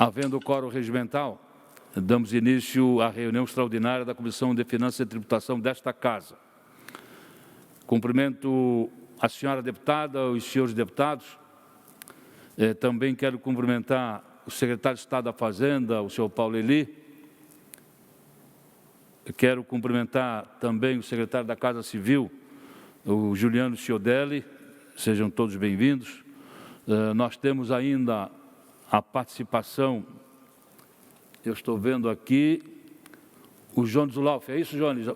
Havendo quórum regimental, damos início à reunião extraordinária da Comissão de Finanças e Tributação desta Casa. Cumprimento a senhora deputada, os senhores deputados. Também quero cumprimentar o secretário de Estado da Fazenda, o senhor Paulo Eli. Quero cumprimentar também o secretário da Casa Civil, o Juliano Chiodelli. Sejam todos bem-vindos. Nós temos ainda a participação, eu estou vendo aqui, o Jones Zulaf. É isso, Jones?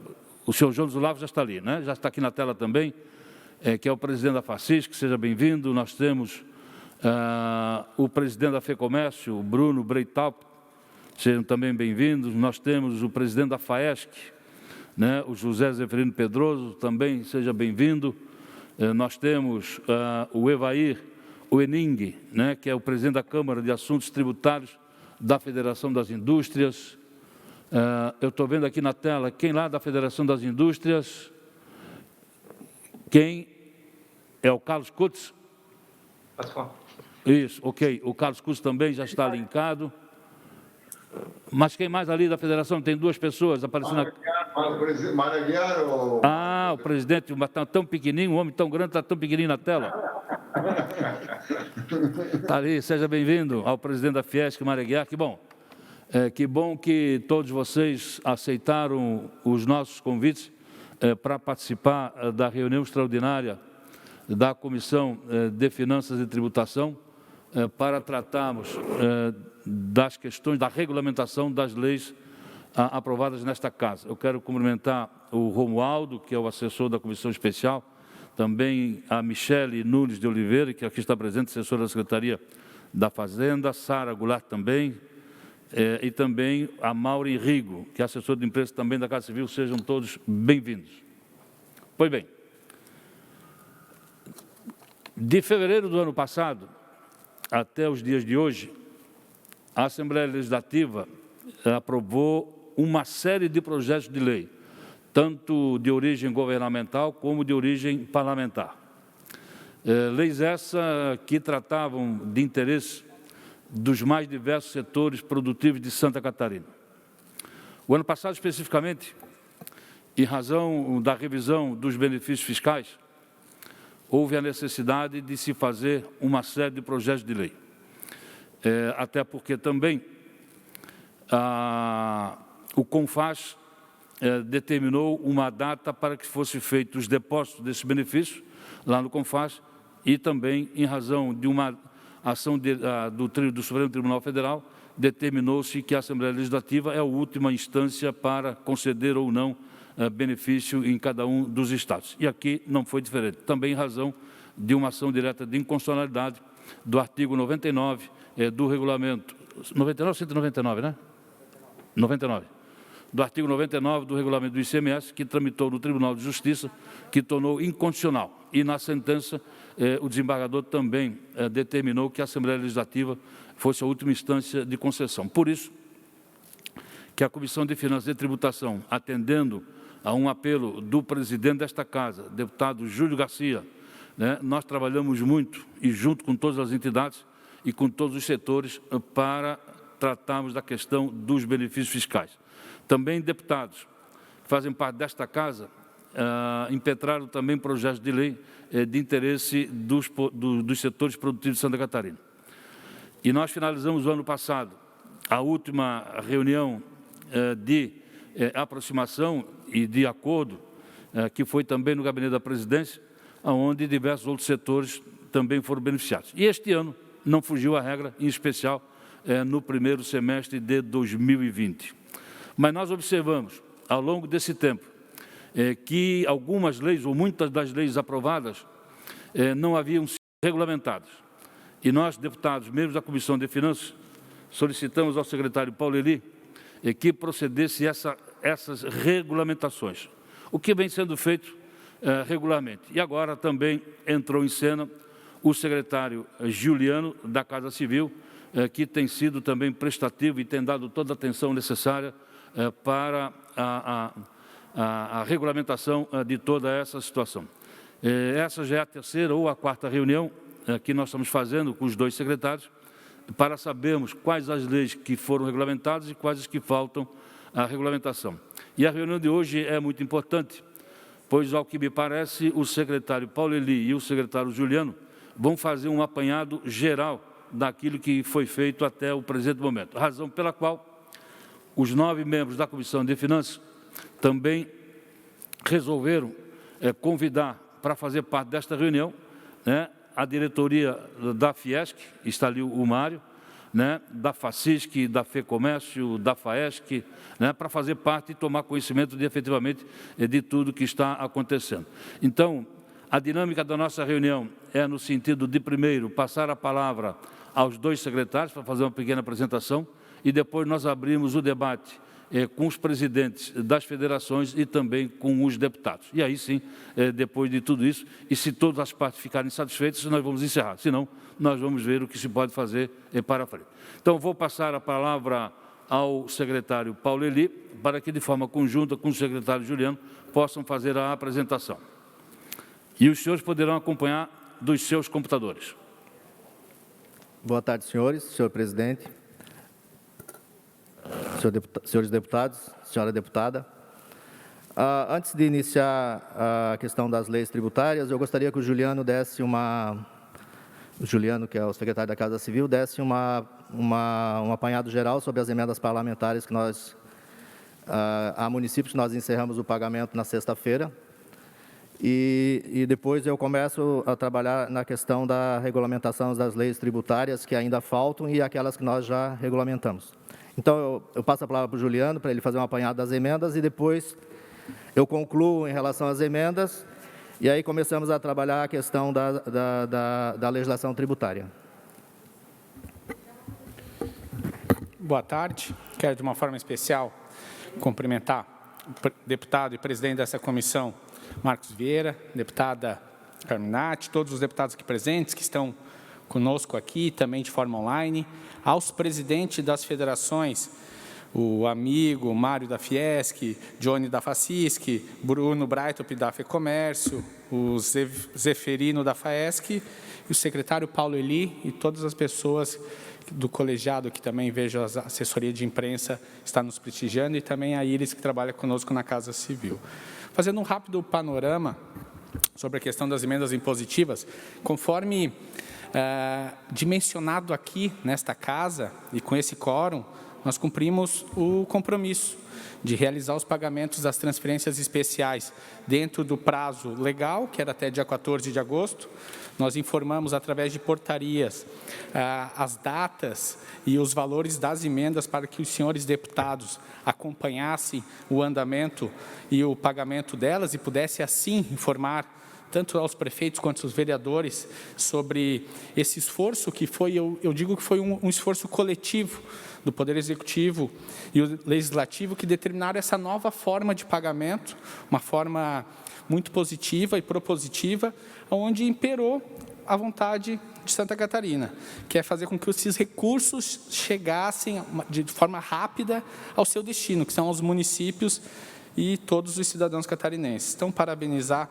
O senhor Jones Zulaf já está ali, né? Já está aqui na tela também, que é o presidente da FACISC, seja bem-vindo. Nós temos o presidente da FEComércio, o Bruno Breitaup, sejam também bem-vindos. Nós temos o presidente da FAESC, né, o José Zeferino Pedroso, também seja bem-vindo. Nós temos o Evair Uening, né, que é o presidente da Câmara de Assuntos Tributários da Federação das Indústrias. Eu estou vendo aqui na tela quem lá da Federação das Indústrias. Quem é o Carlos Kutz? Isso, ok. O Carlos Kutz também já está linkado. Mas quem mais ali da federação? Tem duas pessoas aparecendo aqui. Maraguiar ou... O presidente, está tão pequenininho, um homem tão grande, está tão pequenininho na tela. Está ali, seja bem-vindo ao presidente da Fiesc, Maraguiar. Que bom. Que bom que todos vocês aceitaram os nossos convites para participar da reunião extraordinária da Comissão de Finanças e Tributação para tratarmos das questões da regulamentação das leis aprovadas nesta Casa. Eu quero cumprimentar o Romualdo, que é o assessor da Comissão Especial, também a Michele Nunes de Oliveira, que aqui está presente, assessora da Secretaria da Fazenda, Sara Goulart também, e também a Mauri Rigo, que é assessora de imprensa também da Casa Civil. Sejam todos bem-vindos. Pois bem, de fevereiro do ano passado até os dias de hoje, a Assembleia Legislativa aprovou uma série de projetos de lei, tanto de origem governamental como de origem parlamentar. Leis essas que tratavam de interesse dos mais diversos setores produtivos de Santa Catarina. O ano passado, especificamente, em razão da revisão dos benefícios fiscais, houve a necessidade de se fazer uma série de projetos de lei. Até porque também o CONFAS determinou uma data para que fossem feitos os depósitos desses benefícios lá no CONFAS e também, em razão de uma ação do Supremo Tribunal Federal, determinou-se que a Assembleia Legislativa é a última instância para conceder ou não benefício em cada um dos estados. E aqui não foi diferente, também em razão de uma ação direta de inconstitucionalidade do artigo 99 do regulamento, 99 ou 199, né? 99. Do artigo 99 do regulamento do ICMS, que tramitou no Tribunal de Justiça, que tornou inconstitucional. E na sentença, o desembargador também determinou que a Assembleia Legislativa fosse a última instância de concessão. Por isso, que a Comissão de Finanças e Tributação, atendendo a um apelo do presidente desta Casa, deputado Júlio Garcia, né, nós trabalhamos muito e junto com todas as entidades e com todos os setores para tratarmos da questão dos benefícios fiscais. Também deputados que fazem parte desta Casa impetraram também projetos de lei de interesse dos setores produtivos de Santa Catarina. E nós finalizamos o ano passado a última reunião de aproximação e de acordo, que foi também no Gabinete da Presidência, onde diversos outros setores também foram beneficiados. E este ano não fugiu a regra, em especial no primeiro semestre de 2020. Mas nós observamos, ao longo desse tempo, que algumas leis, ou muitas das leis aprovadas, não haviam sido regulamentadas. E nós, deputados, membros da Comissão de Finanças, solicitamos ao secretário Paulo Eli que procedesse essas regulamentações, o que vem sendo feito regularmente. E agora também entrou em cena o secretário Juliano, da Casa Civil, que tem sido também prestativo e tem dado toda a atenção necessária para a regulamentação de toda essa situação. Essa já é a terceira ou a quarta reunião que nós estamos fazendo com os dois secretários, para sabermos quais as leis que foram regulamentadas e quais as que faltam à regulamentação. E a reunião de hoje é muito importante, pois, ao que me parece, o secretário Paulo Eli e o secretário Juliano vão fazer um apanhado geral daquilo que foi feito até o presente momento. Razão pela qual os 9 membros da Comissão de Finanças também resolveram convidar para fazer parte desta reunião, né, a diretoria da Fiesc, está ali o Mário, né, da FACISC, da FEComércio, da FAESC, né, para fazer parte e tomar conhecimento efetivamente de tudo que está acontecendo. Então, a dinâmica da nossa reunião é no sentido de, primeiro, passar a palavra aos 2 secretários para fazer uma pequena apresentação e depois nós abrimos o debate com os presidentes das federações e também com os deputados. E aí sim, depois de tudo isso, e se todas as partes ficarem satisfeitas, nós vamos encerrar. Senão, nós vamos ver o que se pode fazer para frente. Então, vou passar a palavra ao secretário Paulo Eli, para que, de forma conjunta com o secretário Juliano, possam fazer a apresentação. E os senhores poderão acompanhar dos seus computadores. Boa tarde, senhores, senhor presidente, senhores deputados, senhora deputada. Antes de iniciar a questão das leis tributárias, eu gostaria que o Juliano desse o Juliano, que é o secretário da Casa Civil, desse um apanhado geral sobre as emendas parlamentares que há municípios que nós encerramos o pagamento na sexta-feira. E depois eu começo a trabalhar na questão da regulamentação das leis tributárias que ainda faltam e aquelas que nós já regulamentamos. Então, eu passo a palavra para o Juliano, para ele fazer um apanhado das emendas, e depois eu concluo em relação às emendas, e aí começamos a trabalhar a questão da legislação tributária. Boa tarde. Quero, de uma forma especial, cumprimentar o deputado e presidente dessa comissão, Marcos Vieira, deputada Carminati, todos os deputados aqui presentes que estão conosco aqui, também de forma online, aos presidentes das federações, o amigo Mário da Fiesc, Johnny da FACISC, Bruno Breitop da FEComércio, o Zeferino da FAESC, e o secretário Paulo Eli e todas as pessoas do colegiado, que também vejo a assessoria de imprensa está nos prestigiando, e também a Iris, que trabalha conosco na Casa Civil. Fazendo um rápido panorama sobre a questão das emendas impositivas, conforme dimensionado aqui nesta casa e com esse quórum, nós cumprimos o compromisso de realizar os pagamentos das transferências especiais dentro do prazo legal, que era até dia 14 de agosto. Nós informamos através de portarias as datas e os valores das emendas para que os senhores deputados acompanhassem o andamento e o pagamento delas e pudessem assim informar tanto aos prefeitos quanto aos vereadores sobre esse esforço que foi, eu digo que foi um esforço coletivo do Poder Executivo e o Legislativo que determinaram essa nova forma de pagamento, uma forma muito positiva e propositiva, onde imperou a vontade de Santa Catarina, que é fazer com que esses recursos chegassem de forma rápida ao seu destino, que são os municípios e todos os cidadãos catarinenses. Então, parabenizar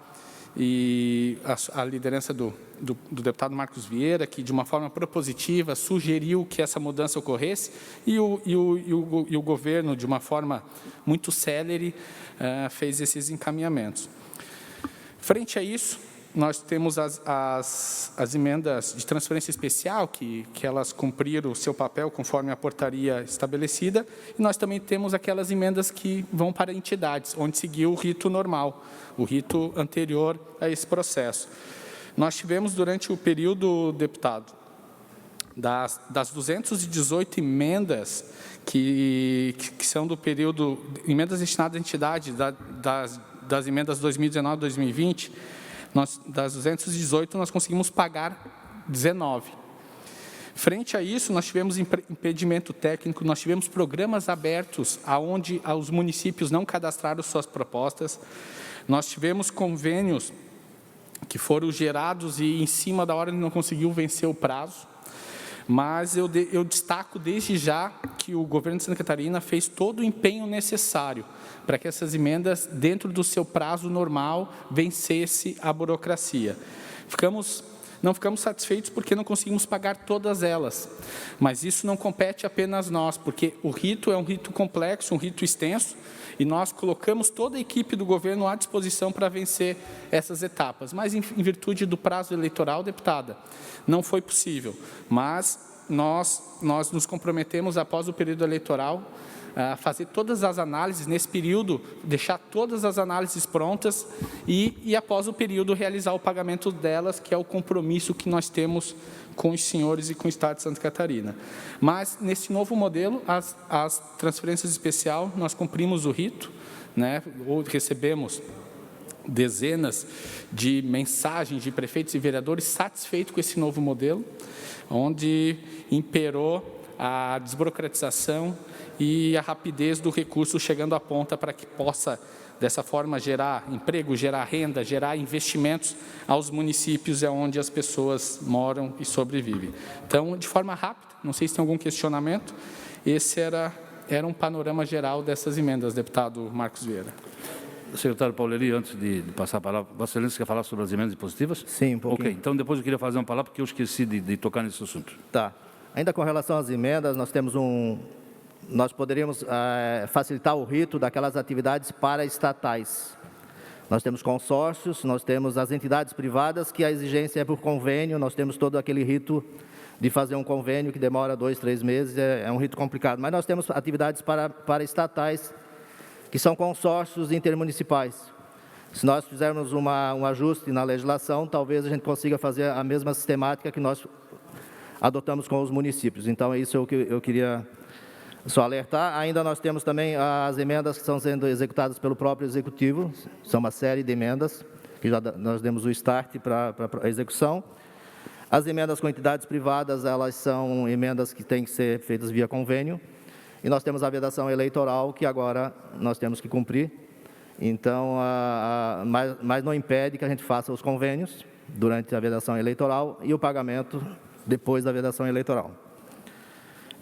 e a liderança do deputado Marcos Vieira, que de uma forma propositiva sugeriu que essa mudança ocorresse, e o governo, de uma forma muito célere, fez esses encaminhamentos. Frente a isso, nós temos as emendas de transferência especial, que elas cumpriram o seu papel conforme a portaria estabelecida, e nós também temos aquelas emendas que vão para entidades, onde seguiu o rito normal, o rito anterior a esse processo. Nós tivemos, durante o período, deputado, das 218 emendas que são do período, emendas destinadas à entidade, das emendas 2019 e 2020, das 218, nós conseguimos pagar 19. Frente a isso, nós tivemos impedimento técnico, nós tivemos programas abertos onde os municípios não cadastraram suas propostas, nós tivemos convênios que foram gerados e, em cima da hora, não conseguiu vencer o prazo. Mas eu destaco desde já que o governo de Santa Catarina fez todo o empenho necessário para que essas emendas, dentro do seu prazo normal, vencesse a burocracia. Ficamos não ficamos satisfeitos porque não conseguimos pagar todas elas. Mas isso não compete apenas nós, porque o rito é um rito complexo, um rito extenso, e nós colocamos toda a equipe do governo à disposição para vencer essas etapas. Mas, em virtude do prazo eleitoral, deputada, não foi possível. Mas nós nos comprometemos, após o período eleitoral, a fazer todas as análises nesse período, deixar todas as análises prontas e após o período, realizar o pagamento delas, que é o compromisso que nós temos com os senhores e com o Estado de Santa Catarina. Mas, nesse novo modelo, as transferências especiais, nós cumprimos o rito, né? Ou recebemos dezenas de mensagens de prefeitos e vereadores satisfeitos com esse novo modelo, onde imperou a desburocratização e a rapidez do recurso chegando à ponta para que possa, dessa forma, gerar emprego, gerar renda, gerar investimentos aos municípios onde as pessoas moram e sobrevivem. Então, de forma rápida, não sei se tem algum questionamento, esse era um panorama geral dessas emendas, deputado Marcos Vieira. Secretário Pauleli, antes de passar a palavra, Vossa Excelência quer falar sobre as emendas impositivas? Sim, um pouquinho. Ok, então depois eu queria fazer uma palavra porque eu esqueci de tocar nesse assunto. Tá. Ainda com relação às emendas, nós poderíamos facilitar o rito daquelas atividades paraestatais. Nós temos consórcios, nós temos as entidades privadas, que a exigência é por convênio, nós temos todo aquele rito de fazer um convênio que demora 2, 3 meses, é um rito complicado. Mas nós temos atividades paraestatais, que são consórcios intermunicipais. Se nós fizermos um ajuste na legislação, talvez a gente consiga fazer a mesma sistemática que nós adotamos com os municípios. Então, é isso que eu queria só alertar. Ainda nós temos também as emendas que estão sendo executadas pelo próprio Executivo, são uma série de emendas, que nós demos o start para a execução. As emendas com entidades privadas, elas são emendas que têm que ser feitas via convênio, e nós temos a vedação eleitoral, que agora nós temos que cumprir. Então, mas não impede que a gente faça os convênios durante a vedação eleitoral e o pagamento depois da vedação eleitoral.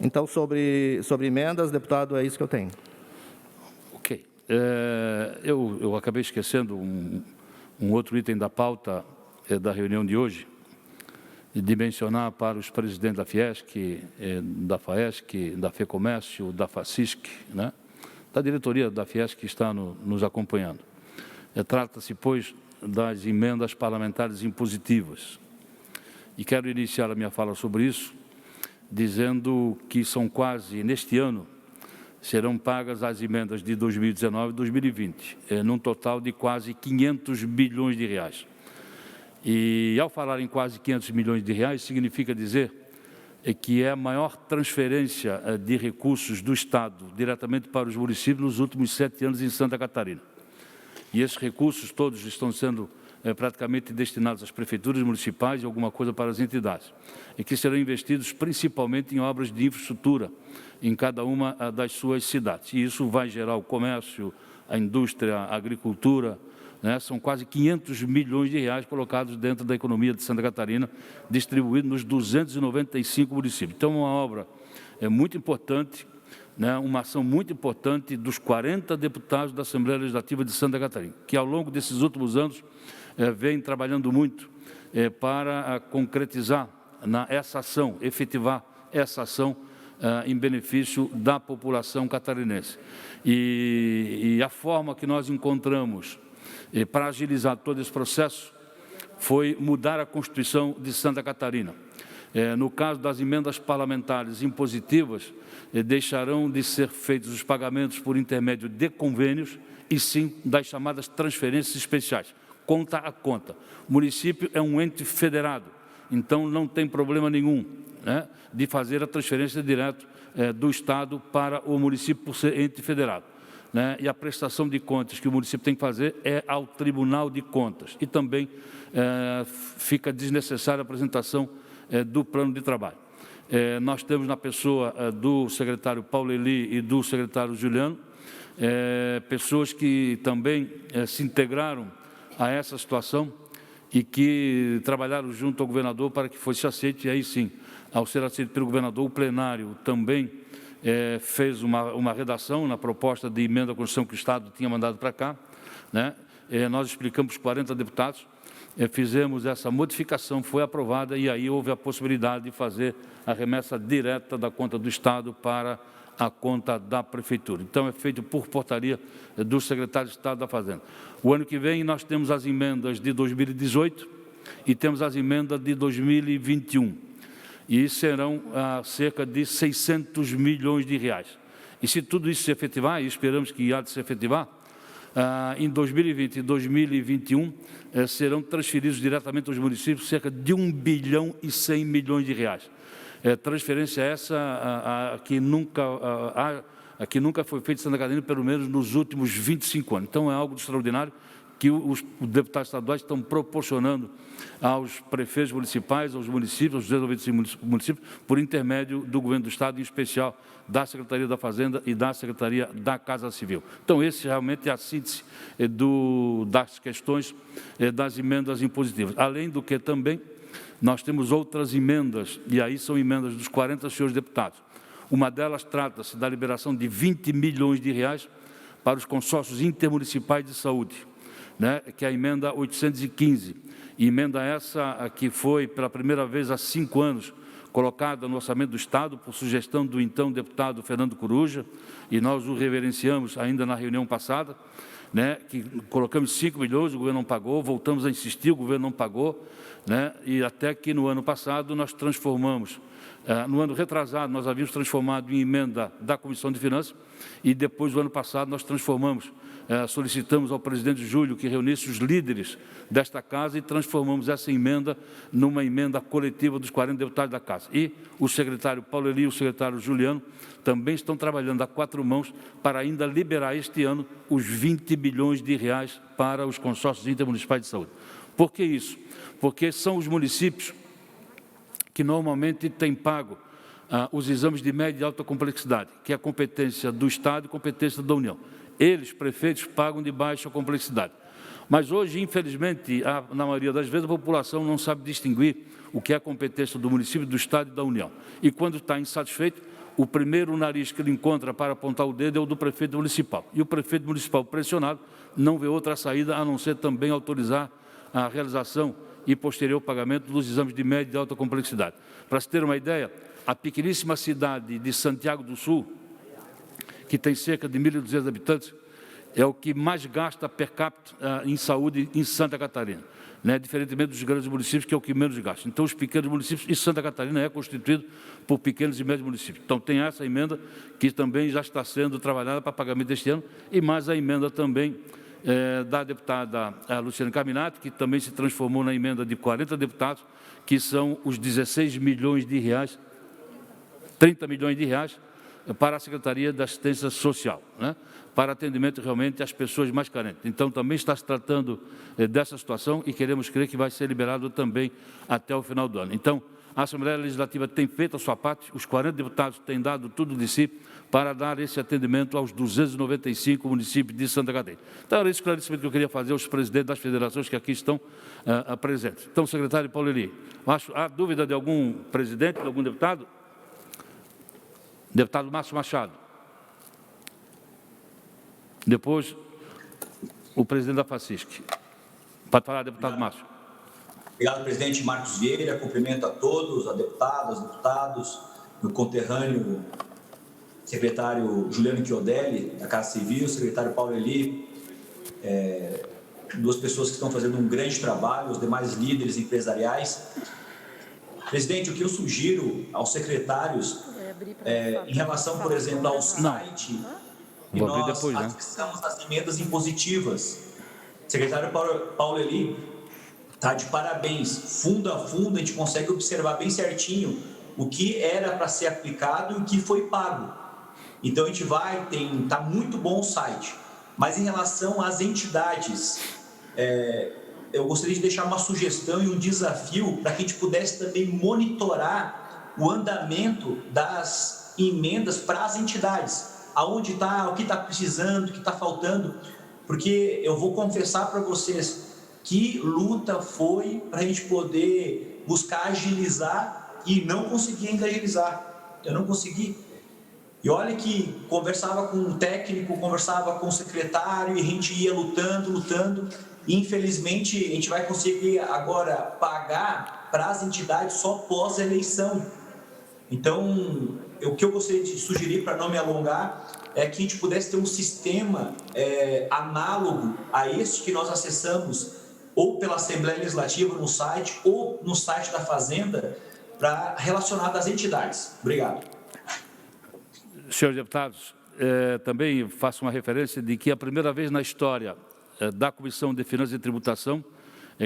Então, sobre emendas, deputado, é isso que eu tenho. Ok. Eu acabei esquecendo um outro item da pauta da reunião de hoje, de mencionar para os presidentes da Fiesc, da Faesc, da FEComércio, da Facisc, né? Da diretoria da Fiesc que está nos acompanhando. Trata-se, pois, das emendas parlamentares impositivas. E quero iniciar a minha fala sobre isso, dizendo que são quase, neste ano, serão pagas as emendas de 2019 e 2020, num total de quase 500 bilhões de reais. E, ao falar em quase 500 milhões de reais, significa dizer que é a maior transferência de recursos do Estado diretamente para os municípios nos últimos 7 anos em Santa Catarina. E esses recursos todos estão sendo praticamente destinados às prefeituras municipais e alguma coisa para as entidades, e que serão investidos principalmente em obras de infraestrutura em cada uma das suas cidades. E isso vai gerar o comércio, a indústria, a agricultura, né? São quase 500 milhões de reais colocados dentro da economia de Santa Catarina, distribuídos nos 295 municípios. Então, uma obra muito importante, né? Uma ação muito importante dos 40 deputados da Assembleia Legislativa de Santa Catarina, que ao longo desses últimos anos vem trabalhando muito para concretizar essa ação, efetivar essa ação em benefício da população catarinense. E a forma que nós encontramos para agilizar todo esse processo foi mudar a Constituição de Santa Catarina. No caso das emendas parlamentares impositivas, deixarão de ser feitos os pagamentos por intermédio de convênios e sim das chamadas transferências especiais, conta a conta. O município é um ente federado, então não tem problema nenhum, né, de fazer a transferência direto do Estado para o município por ser ente federado. Né, e a prestação de contas que o município tem que fazer é ao Tribunal de Contas. E também fica desnecessária a apresentação do plano de trabalho. Nós temos na pessoa do secretário Pauleli e do secretário Juliano, pessoas que também se integraram a essa situação e que trabalharam junto ao governador para que fosse aceito, e aí sim, ao ser aceito pelo governador, o plenário também fez uma redação na proposta de emenda à Constituição que o Estado tinha mandado para cá, né? Nós explicamos para os 40 deputados fizemos essa modificação, foi aprovada, e aí houve a possibilidade de fazer a remessa direta da conta do Estado para a conta da Prefeitura. Então, é feito por portaria do secretário de Estado da Fazenda. O ano que vem, nós temos as emendas de 2018 e temos as emendas de 2021, e serão cerca de 600 milhões de reais. E se tudo isso se efetivar, e esperamos que há de se efetivar, em 2020 e 2021 serão transferidos diretamente aos municípios cerca de 1 bilhão e 100 milhões de reais. Transferência essa que nunca foi feita em Santa Catarina, pelo menos nos últimos 25 anos. Então, é algo extraordinário que os deputados estaduais estão proporcionando aos prefeitos municipais, aos municípios, aos 295 municípios, por intermédio do Governo do Estado, em especial da Secretaria da Fazenda e da Secretaria da Casa Civil. Então, esse realmente é a síntese das questões das emendas impositivas. Além do que também, nós temos outras emendas, e aí são emendas dos 40 senhores deputados. Uma delas trata-se da liberação de 20 milhões de reais para os consórcios intermunicipais de saúde, né, que é a emenda 815. Emenda essa que foi, pela primeira vez há 5 anos, colocada no orçamento do Estado, por sugestão do então deputado Fernando Coruja, e nós o reverenciamos ainda na reunião passada, né, que colocamos 5 milhões, o governo não pagou, voltamos a insistir, o governo não pagou, né, e até que no ano passado nós transformamos, no ano retrasado nós havíamos transformado em emenda da Comissão de Finanças, e depois do ano passado nós transformamos, solicitamos ao presidente Júlio que reunisse os líderes desta casa e transformamos essa emenda numa emenda coletiva dos 40 deputados da casa. E o secretário Paulo Eli e o secretário Juliano também estão trabalhando a 4 mãos para ainda liberar este ano os 20 bilhões de reais para os consórcios intermunicipais de saúde. Por que isso? Porque são os municípios que normalmente têm pago os exames de média e alta complexidade, que é a competência do Estado e competência da União. Eles, prefeitos, pagam de baixa complexidade. Mas hoje, infelizmente, na maioria das vezes, a população não sabe distinguir o que é a competência do município, do Estado e da União. E quando está insatisfeito, o primeiro nariz que ele encontra para apontar o dedo é o do prefeito municipal. E o prefeito municipal, pressionado, não vê outra saída a não ser também autorizar a realização e posterior pagamento dos exames de média e alta complexidade. Para se ter uma ideia, a pequeníssima cidade de Santiago do Sul, que tem cerca de 1.200 habitantes, é o que mais gasta per capita em saúde em Santa Catarina, né? Diferentemente dos grandes municípios, que é o que menos gasta. Então, os pequenos municípios, e Santa Catarina é constituído por pequenos e médios municípios. Então, tem essa emenda que também já está sendo trabalhada para pagamento deste ano, e mais a emenda também da deputada Luciana Carminati, que também se transformou na emenda de 40 deputados, que são os 16 milhões de reais, 30 milhões de reais, para a Secretaria da Assistência Social, né? Para atendimento realmente às pessoas mais carentes. Então, também está se tratando dessa situação e queremos crer que vai ser liberado também até o final do ano. Então, a Assembleia Legislativa tem feito a sua parte, os 40 deputados têm dado tudo de si para dar esse atendimento aos 295 municípios de Santa Catarina. Então, era esse esclarecimento que eu queria fazer aos presidentes das federações que aqui estão presentes. Então, secretário Paulo Eli, há dúvida de algum presidente, de algum deputado? Deputado Márcio Machado. Depois, o presidente da FACISC. Pode falar, deputado Márcio. Obrigado, presidente Marcos Vieira. Cumprimento a todos, a deputadas, deputados, meu conterrâneo, secretário Juliano Chiodelli, da Casa Civil, secretário Paulo Eli, duas pessoas que estão fazendo um grande trabalho, os demais líderes empresariais. Presidente, o que eu sugiro aos secretários, em relação, por exemplo, ao site, que nós anexamos as emendas impositivas. Secretário Paulo Eli está de parabéns. Fundo a fundo, a gente consegue observar bem certinho o que era para ser aplicado e o que foi pago. Então, a gente está muito bom o site. Mas, em relação às entidades, eu gostaria de deixar uma sugestão e um desafio para que a gente pudesse também monitorar o andamento das emendas para as entidades. Aonde está, o que está precisando, o que está faltando. Porque eu vou confessar para vocês que luta foi para a gente poder buscar agilizar e não consegui ainda agilizar. Eu não consegui. E olha que conversava com o técnico, conversava com o secretário, e a gente ia lutando, e infelizmente a gente vai conseguir agora pagar para as entidades só pós-eleição. Então, o que eu gostaria de sugerir, para não me alongar, é que a gente pudesse ter um sistema análogo a este que nós acessamos, ou pela Assembleia Legislativa no site, ou no site da Fazenda, relacionado às entidades. Obrigado. Senhores deputados, também faço uma referência de que é a primeira vez na história da Comissão de Finanças e Tributação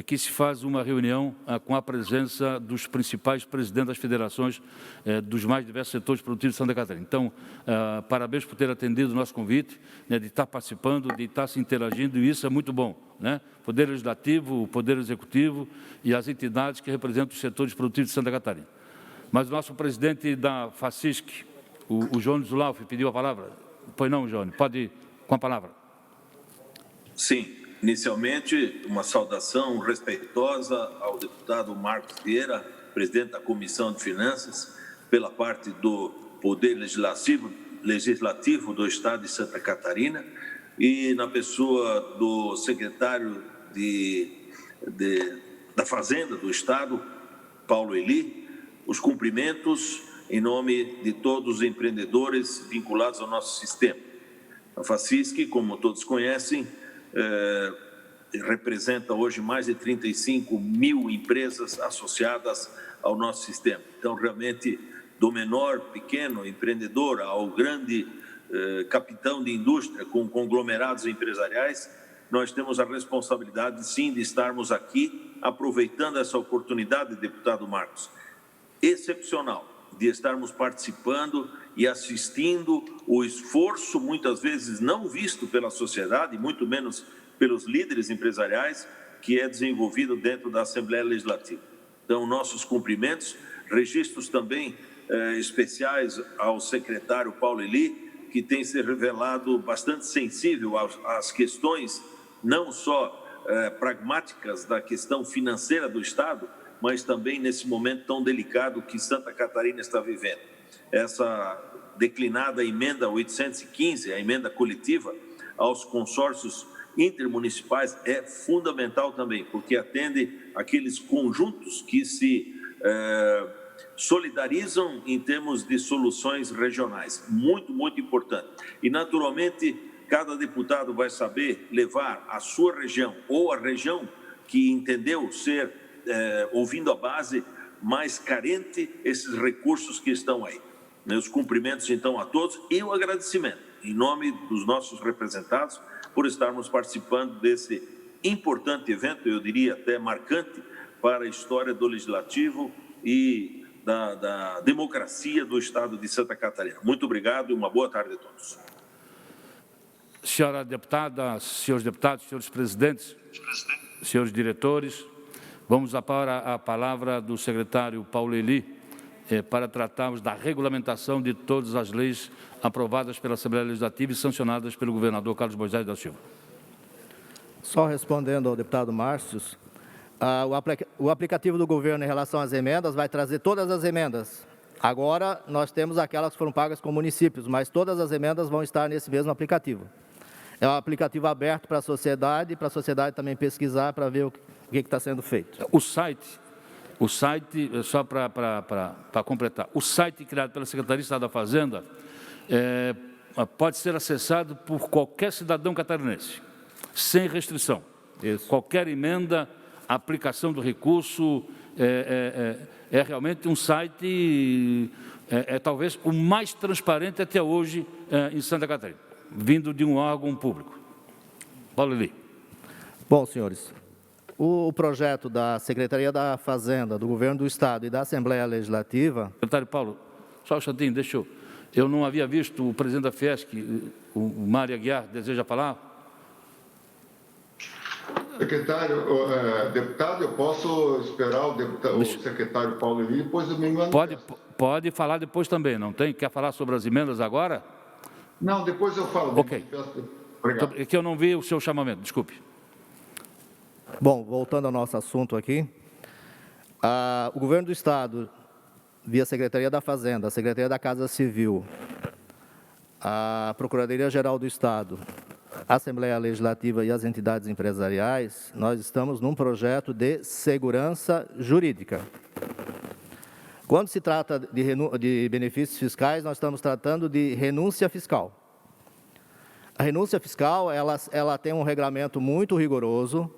que se faz uma reunião com a presença dos principais presidentes das federações dos mais diversos setores produtivos de Santa Catarina. Então, parabéns por ter atendido o nosso convite, de estar participando, de estar se interagindo, e isso é muito bom, né? Poder Legislativo, o Poder Executivo e as entidades que representam os setores produtivos de Santa Catarina. Mas o nosso presidente da FACISC, o Jones Zulauf, pediu a palavra. Pois não, Jones, pode ir com a palavra. Sim, inicialmente uma saudação respeitosa ao deputado Marcos Vieira, presidente da Comissão de Finanças, pela parte do Poder Legislativo do Estado de Santa Catarina, e na pessoa do secretário da Fazenda do Estado, Paulo Eli, os cumprimentos em nome de todos os empreendedores vinculados ao nosso sistema. A FACISC, como todos conhecem, representa hoje mais de 35 mil empresas associadas ao nosso sistema. Então, realmente, do menor, pequeno empreendedor ao grande capitão de indústria com conglomerados empresariais, nós temos a responsabilidade, sim, de estarmos aqui aproveitando essa oportunidade, deputado Marcos, excepcional, de estarmos participando e assistindo o esforço, muitas vezes não visto pela sociedade, muito menos pelos líderes empresariais, que é desenvolvido dentro da Assembleia Legislativa. Então, nossos cumprimentos, registros também especiais ao secretário Paulo Eli, que tem se revelado bastante sensível às questões, não só pragmáticas da questão financeira do Estado, mas também nesse momento tão delicado que Santa Catarina está vivendo. Essa declinada emenda 815, a emenda coletiva aos consórcios intermunicipais, é fundamental também, porque atende aqueles conjuntos que se solidarizam em termos de soluções regionais. Muito, muito importante. E, naturalmente, cada deputado vai saber levar a sua região ou a região que entendeu ser, ouvindo a base, mais carente, esses recursos que estão aí. Meus cumprimentos, então, a todos e o agradecimento, em nome dos nossos representados, por estarmos participando desse importante evento, eu diria até marcante, para a história do Legislativo e da democracia do Estado de Santa Catarina. Muito obrigado e uma boa tarde a todos. Senhora deputada, senhores deputados, senhores presidentes, senhores diretores, vamos para a palavra do secretário Paulo Eli, para tratarmos da regulamentação de todas as leis aprovadas pela Assembleia Legislativa e sancionadas pelo governador Carlos Moisés da Silva. Só respondendo ao deputado Márcios, o aplicativo do governo em relação às emendas vai trazer todas as emendas. Agora, nós temos aquelas que foram pagas com municípios, mas todas as emendas vão estar nesse mesmo aplicativo. É um aplicativo aberto para a sociedade também pesquisar para ver o que está sendo feito. O site, só para completar, o site criado pela Secretaria de Estado da Fazenda pode ser acessado por qualquer cidadão catarinense, sem restrição. Isso. Qualquer emenda, aplicação do recurso, é realmente um site, talvez o mais transparente até hoje em Santa Catarina, vindo de um órgão público. Paulo Eli. Bom, senhores, o projeto da Secretaria da Fazenda, do Governo do Estado e da Assembleia Legislativa... Secretário Paulo, só um instantinho, deixa eu não havia visto o presidente da Fiesc, o Mário Aguiar, deseja falar? Secretário, deputado, eu posso esperar o secretário Paulo Eli, depois eu me manifesto. Pode falar depois também, não tem? Quer falar sobre as emendas agora? Não, depois eu falo. Ok. Obrigado. É que eu não vi o seu chamamento, desculpe. Bom, voltando ao nosso assunto aqui, o Governo do Estado, via Secretaria da Fazenda, a Secretaria da Casa Civil, a Procuradoria-Geral do Estado, a Assembleia Legislativa e as entidades empresariais, nós estamos num projeto de segurança jurídica. Quando se trata de benefícios fiscais, nós estamos tratando de renúncia fiscal. A renúncia fiscal, ela tem um regramento muito rigoroso.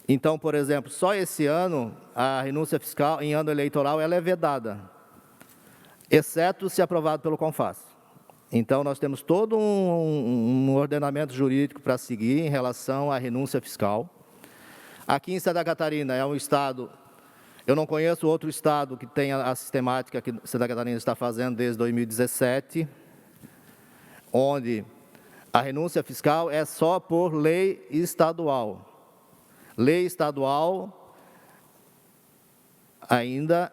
Então, por exemplo, só esse ano, a renúncia fiscal, em ano eleitoral, ela é vedada, exceto se aprovado pelo CONFAS. Então, nós temos todo um ordenamento jurídico para seguir em relação à renúncia fiscal. Aqui em Santa Catarina é um estado, eu não conheço outro estado que tenha a sistemática que Santa Catarina está fazendo desde 2017, onde a renúncia fiscal é só por lei estadual. Lei estadual ainda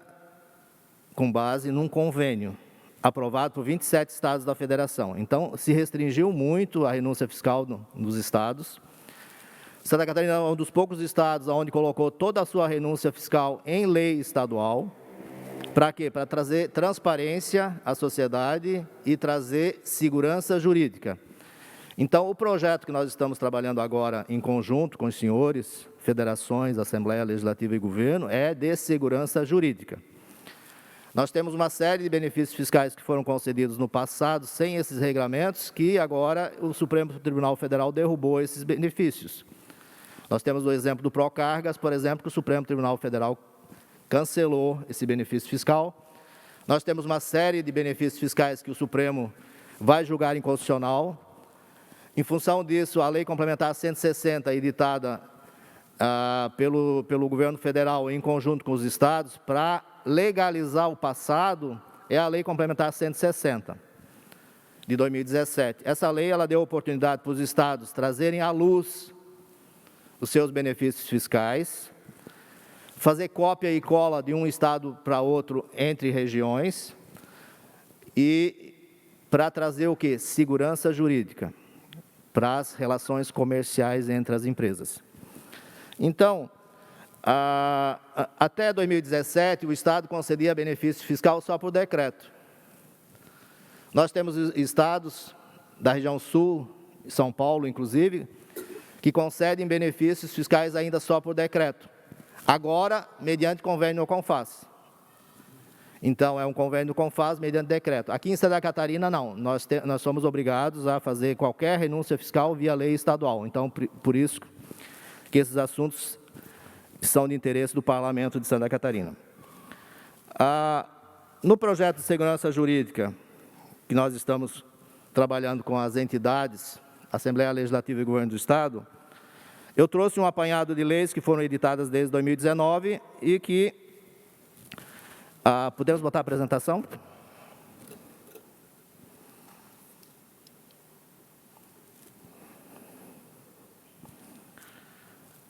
com base num convênio aprovado por 27 estados da federação. Então, se restringiu muito a renúncia fiscal nos estados. Santa Catarina é um dos poucos estados onde colocou toda a sua renúncia fiscal em lei estadual. Para quê? Para trazer transparência à sociedade e trazer segurança jurídica. Então, o projeto que nós estamos trabalhando agora em conjunto com os senhores, federações, Assembleia Legislativa e Governo, é de segurança jurídica. Nós temos uma série de benefícios fiscais que foram concedidos no passado, sem esses regramentos, que agora o Supremo Tribunal Federal derrubou esses benefícios. Nós temos o exemplo do Procargas, por exemplo, que o Supremo Tribunal Federal cancelou esse benefício fiscal. Nós temos uma série de benefícios fiscais que o Supremo vai julgar inconstitucional. Em função disso, a Lei Complementar 160, editada pelo Governo Federal em conjunto com os estados, para legalizar o passado, é a Lei Complementar 160, de 2017. Essa lei ela deu oportunidade para os estados trazerem à luz os seus benefícios fiscais, fazer cópia e cola de um estado para outro entre regiões, e para trazer o quê? Segurança jurídica para as relações comerciais entre as empresas. Então, até 2017, o Estado concedia benefício fiscal só por decreto. Nós temos estados da região sul, São Paulo, inclusive, que concedem benefícios fiscais ainda só por decreto. Agora, mediante convênio com o CONFAS. Então, é um convênio com o CONFAS mediante decreto. Aqui em Santa Catarina, não. Nós somos obrigados a fazer qualquer renúncia fiscal via lei estadual. Então, por isso que esses assuntos são de interesse do Parlamento de Santa Catarina. No projeto de segurança jurídica, que nós estamos trabalhando com as entidades, Assembleia Legislativa e Governo do Estado, eu trouxe um apanhado de leis que foram editadas desde 2019 e que... podemos botar a apresentação?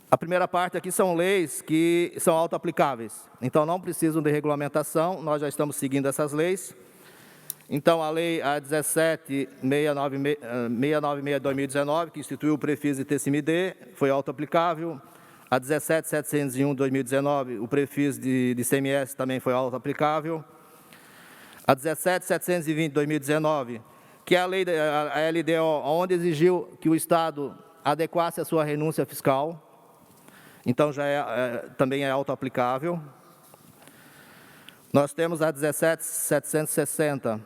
A primeira parte aqui são leis que são autoaplicáveis, então não precisam de regulamentação, nós já estamos seguindo essas leis. Então, a lei 17.696 de 2019, que instituiu o Prefis e TCMD, foi autoaplicável. A 17.701 de 2019, o Prefis de ICMS também foi autoaplicável. A 17.720 de 2019, que é a lei a LDO, onde exigiu que o Estado adequasse a sua renúncia fiscal. Então, também é autoaplicável. Nós temos a 17.760,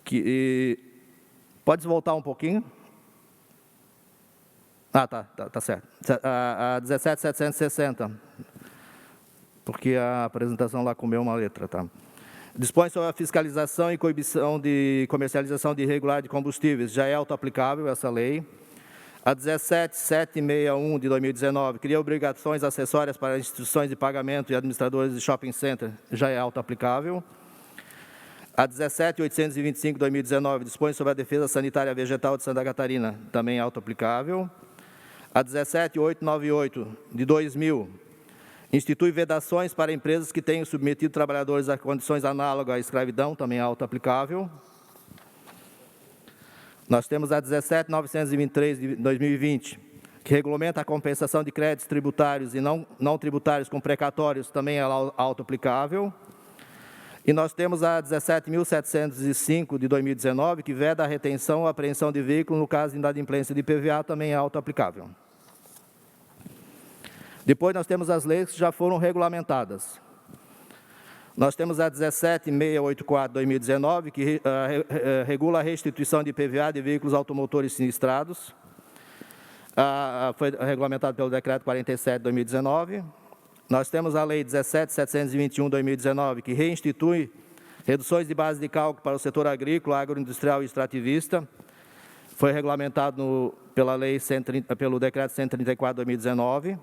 que... Pode voltar um pouquinho? Tá certo. A 17.760, porque a apresentação lá comeu uma letra, tá? Dispõe sobre a fiscalização e coibição de comercialização de irregular de combustíveis, já é autoaplicável essa lei. A 17.761 de 2019 cria obrigações acessórias para instituições de pagamento e administradores de shopping center, já é autoaplicável. A 17.825 de 2019 dispõe sobre a defesa sanitária vegetal de Santa Catarina, também é autoaplicável. A 17.898 de 2000 institui vedações para empresas que tenham submetido trabalhadores a condições análogas à escravidão, também é autoaplicável. Nós temos a 17.923 de 2020, que regulamenta a compensação de créditos tributários e não tributários com precatórios, também é autoaplicável. E nós temos a 17.705 de 2019, que veda a retenção ou apreensão de veículo no caso de inadimplência de IPVA, também é auto-aplicável. Depois nós temos as leis que já foram regulamentadas. Nós temos a 17.684 de 2019, que regula a restituição de IPVA de veículos automotores sinistrados. Foi regulamentado pelo Decreto 47 de 2019. Nós temos a Lei 17.721 de 2019, que reinstitui reduções de base de cálculo para o setor agrícola, agroindustrial e extrativista. Foi regulamentado pelo Decreto 134 de 2019.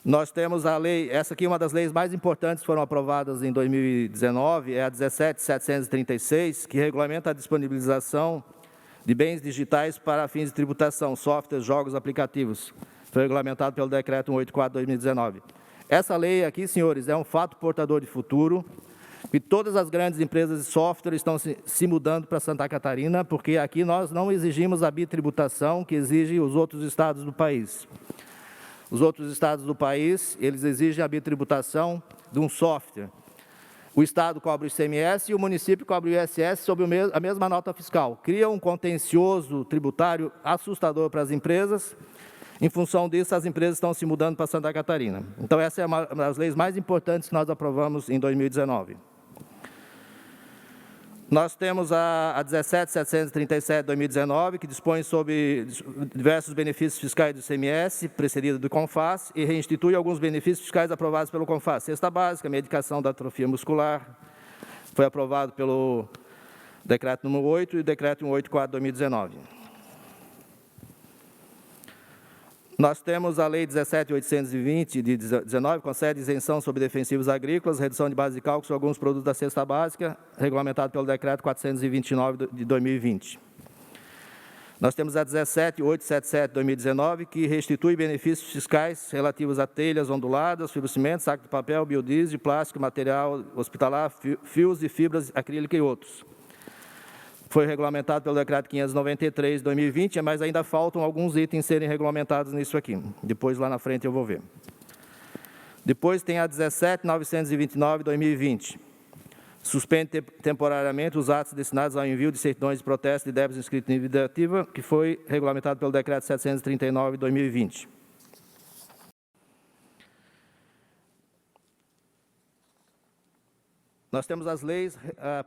Nós temos a lei, essa aqui é uma das leis mais importantes que foram aprovadas em 2019, é a 17.736, que regulamenta a disponibilização de bens digitais para fins de tributação, softwares, jogos, aplicativos. Foi regulamentado pelo Decreto 184 de 2019. Essa lei aqui, senhores, é um fato portador de futuro, e todas as grandes empresas de software estão se mudando para Santa Catarina, porque aqui nós não exigimos a bitributação que exige os outros estados do país. Os outros estados do país, eles exigem a bitributação de um software. O estado cobra o ICMS e o município cobra o ISS sob a mesma nota fiscal. Cria um contencioso tributário assustador para as empresas. Em função disso, as empresas estão se mudando para Santa Catarina. Então, essa é uma das leis mais importantes que nós aprovamos em 2019. Nós temos a 17.737 de 2019, que dispõe sobre diversos benefícios fiscais do ICMS, precedida do CONFAS, e reinstitui alguns benefícios fiscais aprovados pelo CONFAS. Cesta básica, medicação da atrofia muscular, foi aprovado pelo Decreto número 8 e o Decreto 184 de 2019. Nós temos a Lei 17.820 de 19, concede isenção sobre defensivos agrícolas, redução de base de cálculo sobre alguns produtos da cesta básica, regulamentado pelo Decreto 429 de 2020. Nós temos a 17.877 de 2019, que restitui benefícios fiscais relativos a telhas onduladas, fibrocimento, saco de papel, biodiesel, plástico, material hospitalar, fios e fibras acrílicas e outros. Foi regulamentado pelo Decreto 593 de 2020, mas ainda faltam alguns itens serem regulamentados nisso aqui. Depois, lá na frente, eu vou ver. Depois tem a 17.929 de 2020. Suspende temporariamente os atos destinados ao envio de certidões de protesto de débitos inscritos em dívida ativa, que foi regulamentado pelo Decreto 739 de 2020. Nós temos as leis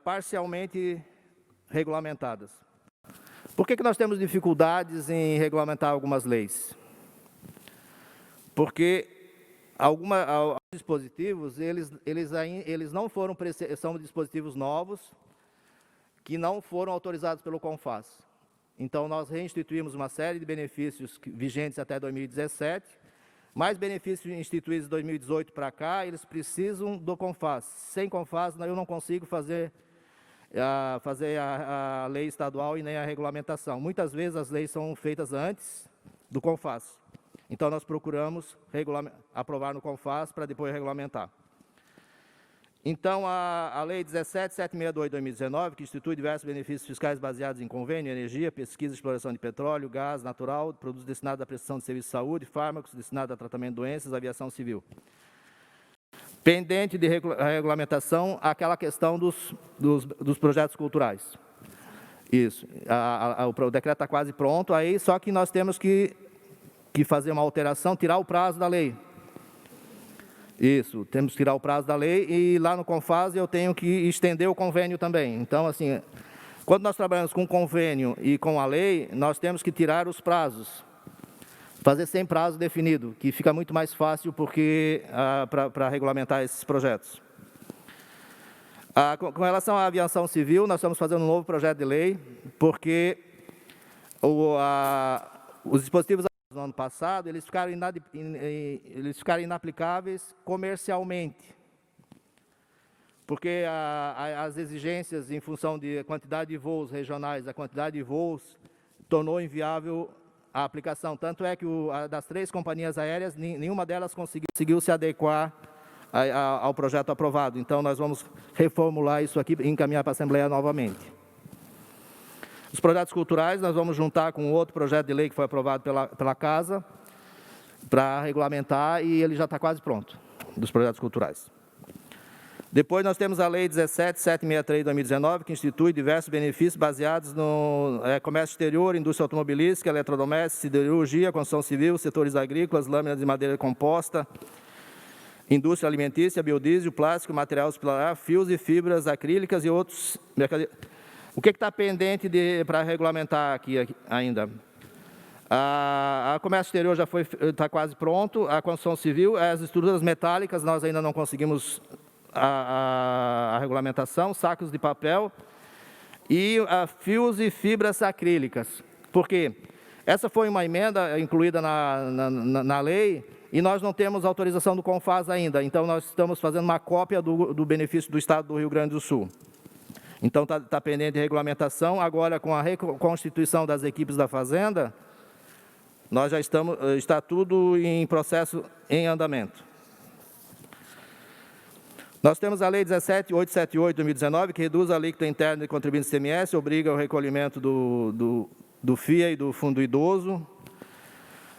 parcialmente regulamentadas. Por que nós temos dificuldades em regulamentar algumas leis? Porque alguns dispositivos, eles não foram, são dispositivos novos, que não foram autorizados pelo CONFAS. Então, nós reinstituímos uma série de benefícios vigentes até 2017, mais benefícios instituídos de 2018 para cá, eles precisam do CONFAS. Sem CONFAS, eu não consigo fazer a lei estadual e nem a regulamentação. Muitas vezes as leis são feitas antes do CONFAS. Então, nós procuramos aprovar no CONFAS para depois regulamentar. Então, a Lei 17.762 de 2019, que institui diversos benefícios fiscais baseados em convênio, energia, pesquisa e exploração de petróleo, gás natural, produtos destinados à prestação de serviços de saúde, fármacos destinados a tratamento de doenças, aviação civil. Pendente de regulamentação, aquela questão dos projetos culturais. Isso. O decreto está quase pronto, aí só que nós temos que fazer uma alteração, tirar o prazo da lei. Isso, temos que tirar o prazo da lei e lá no CONFAS eu tenho que estender o convênio também. Então, assim, quando nós trabalhamos com convênio e com a lei, nós temos que tirar os prazos. Fazer sem prazo definido, que fica muito mais fácil para regulamentar esses projetos. Com relação à aviação civil, nós estamos fazendo um novo projeto de lei, porque os dispositivos no ano passado, eles ficaram inaplicáveis comercialmente, porque as exigências em função de quantidade de voos regionais, a quantidade de voos, tornou inviável a aplicação. Tanto é que das 3 companhias aéreas, nenhuma delas conseguiu se adequar ao projeto aprovado. Então, nós vamos reformular isso aqui e encaminhar para a Assembleia novamente. Os projetos culturais, nós vamos juntar com outro projeto de lei que foi aprovado pela Casa para regulamentar e ele já está quase pronto, dos projetos culturais. Depois nós temos a Lei 17.763 de 2019, que institui diversos benefícios baseados no comércio exterior, indústria automobilística, eletrodoméstica, siderurgia, construção civil, setores agrícolas, lâminas de madeira composta, indústria alimentícia, biodiesel, plástico, material hospitalar, fios e fibras acrílicas e outros. O que está pendente para regulamentar aqui ainda? A comércio exterior já está quase pronto, a construção civil, as estruturas metálicas nós ainda não conseguimos a regulamentação, sacos de papel e fios e fibras acrílicas. Por quê? Essa foi uma emenda incluída na lei e nós não temos autorização do CONFAS ainda, então nós estamos fazendo uma cópia do benefício do Estado do Rio Grande do Sul. Então está pendente de regulamentação. Agora, com a reconstituição das equipes da Fazenda, nós já está tudo em processo em andamento. Nós temos a Lei 17.878 de 2019, que reduz a alíquota interna de contribuintes do ICMS, obriga o recolhimento do FIA e do Fundo Idoso,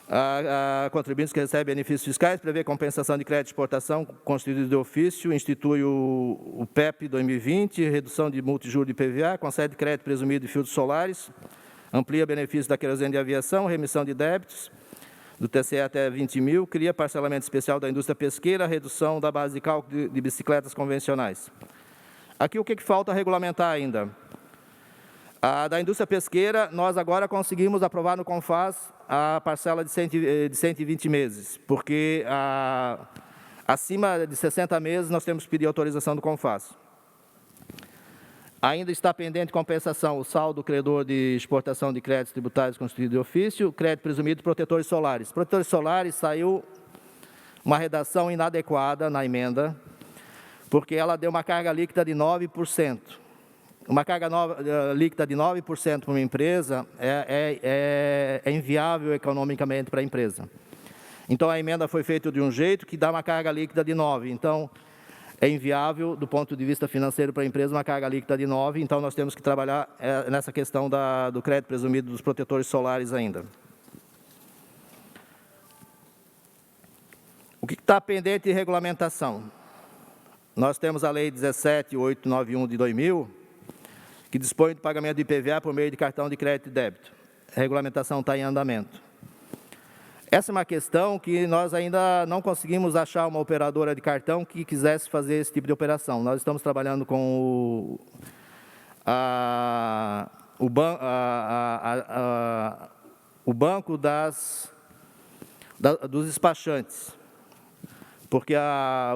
a contribuintes que recebem benefícios fiscais, prevê compensação de crédito de exportação constituído de ofício, institui o PEP 2020, redução de multa e juros de IPVA, concede crédito presumido de filtros solares, amplia benefícios da querosene de aviação, remissão de débitos, do TCE até 20 mil, cria parcelamento especial da indústria pesqueira, redução da base de cálculo de bicicletas convencionais. Aqui o que falta regulamentar ainda? A da indústria pesqueira, nós agora conseguimos aprovar no CONFAS a parcela de 120 meses, porque acima de 60 meses nós temos que pedir autorização do CONFAS. Ainda está pendente compensação o saldo credor de exportação de créditos tributários constituído de ofício, crédito presumido de protetores solares. Protetores solares saiu uma redação inadequada na emenda, porque ela deu uma carga líquida de 9%. Uma carga líquida de 9% para uma empresa é inviável economicamente para a empresa. Então, a emenda foi feita de um jeito que dá uma carga líquida de 9%. Então, é inviável, do ponto de vista financeiro para a empresa, uma carga líquida de 9%. Então, nós temos que trabalhar nessa questão do crédito presumido dos protetores solares ainda. O que está pendente de regulamentação? Nós temos a Lei 17.891 de 2000, que dispõe do pagamento de IPVA por meio de cartão de crédito e débito. A regulamentação está em andamento. Essa é uma questão que nós ainda não conseguimos achar uma operadora de cartão que quisesse fazer esse tipo de operação. Nós estamos trabalhando com o banco dos despachantes, porque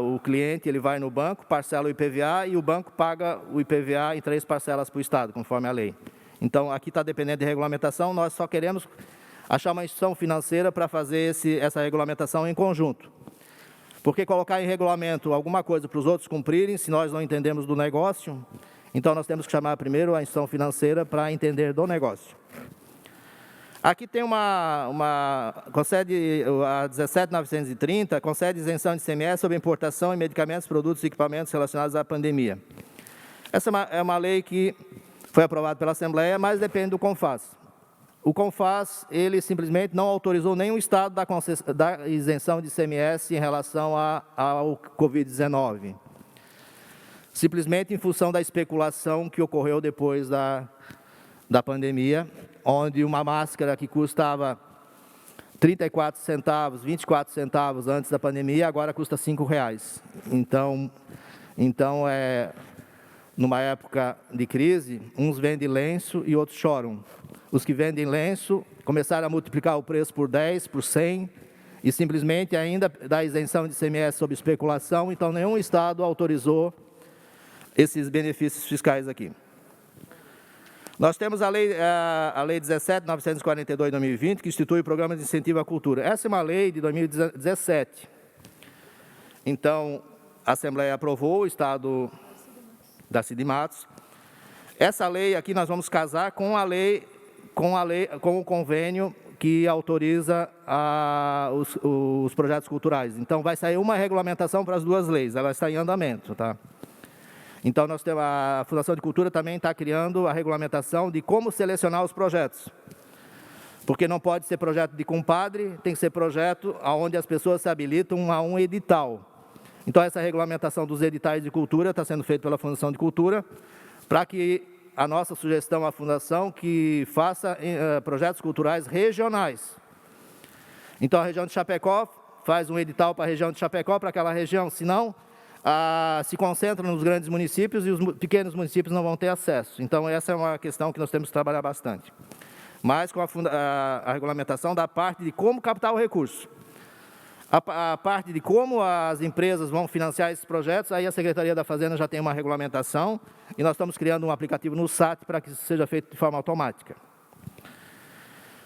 o cliente ele vai no banco, parcela o IPVA e o banco paga o IPVA em 3 parcelas para o Estado, conforme a lei. Então, aqui está dependendo de regulamentação, nós só queremos achar uma instituição financeira para fazer essa regulamentação em conjunto. Porque colocar em regulamento alguma coisa para os outros cumprirem, se nós não entendemos do negócio, então nós temos que chamar primeiro a instituição financeira para entender do negócio. Aqui tem concede a 17.930, concede isenção de ICMS sobre importação e medicamentos, produtos e equipamentos relacionados à pandemia. Essa é uma lei que foi aprovada pela Assembleia, mas depende do CONFAS. O CONFAS, ele simplesmente não autorizou nenhum estado da isenção de ICMS em relação ao Covid-19. Simplesmente em função da especulação que ocorreu depois da pandemia, onde uma máscara que custava 34 centavos, 24 centavos antes da pandemia, agora custa R$5. Então numa época de crise, uns vendem lenço e outros choram. Os que vendem lenço começaram a multiplicar o preço por 10, por 100, e simplesmente ainda dá isenção de ICMS sobre especulação, então nenhum estado autorizou esses benefícios fiscais aqui. Nós temos a Lei 17.942 de 2020, que institui o Programa de Incentivo à Cultura. Essa é uma lei de 2017. Então, a Assembleia aprovou, o Estado da Cid Matos. Essa lei aqui nós vamos casar com o convênio que autoriza os projetos culturais. Então, vai sair uma regulamentação para as duas leis, ela está em andamento, tá? Então, nós temos a Fundação de Cultura também está criando a regulamentação de como selecionar os projetos. Porque não pode ser projeto de compadre, tem que ser projeto onde as pessoas se habilitam a um edital. Então, essa regulamentação dos editais de cultura está sendo feita pela Fundação de Cultura, para que a nossa sugestão à Fundação que faça projetos culturais regionais. Então, a região de Chapecó faz um edital para a região de Chapecó, para aquela região, senão se concentra nos grandes municípios e os pequenos municípios não vão ter acesso. Então, essa é uma questão que nós temos que trabalhar bastante. Mas com a regulamentação da parte de como captar o recurso. A parte de como as empresas vão financiar esses projetos, aí a Secretaria da Fazenda já tem uma regulamentação e nós estamos criando um aplicativo no SAT para que isso seja feito de forma automática.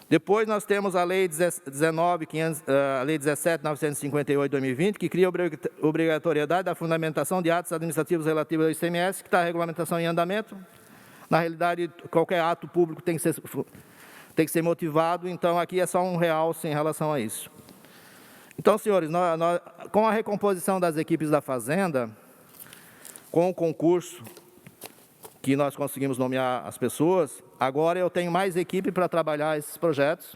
Depois nós temos a Lei 17.958 de 2020, que cria a obrigatoriedade da fundamentação de atos administrativos relativos ao ICMS, que está a regulamentação em andamento. Na realidade, qualquer ato público tem que ser motivado, então aqui é só um realce em relação a isso. Então, senhores, com a recomposição das equipes da Fazenda, com o concurso que nós conseguimos nomear as pessoas, agora eu tenho mais equipe para trabalhar esses projetos.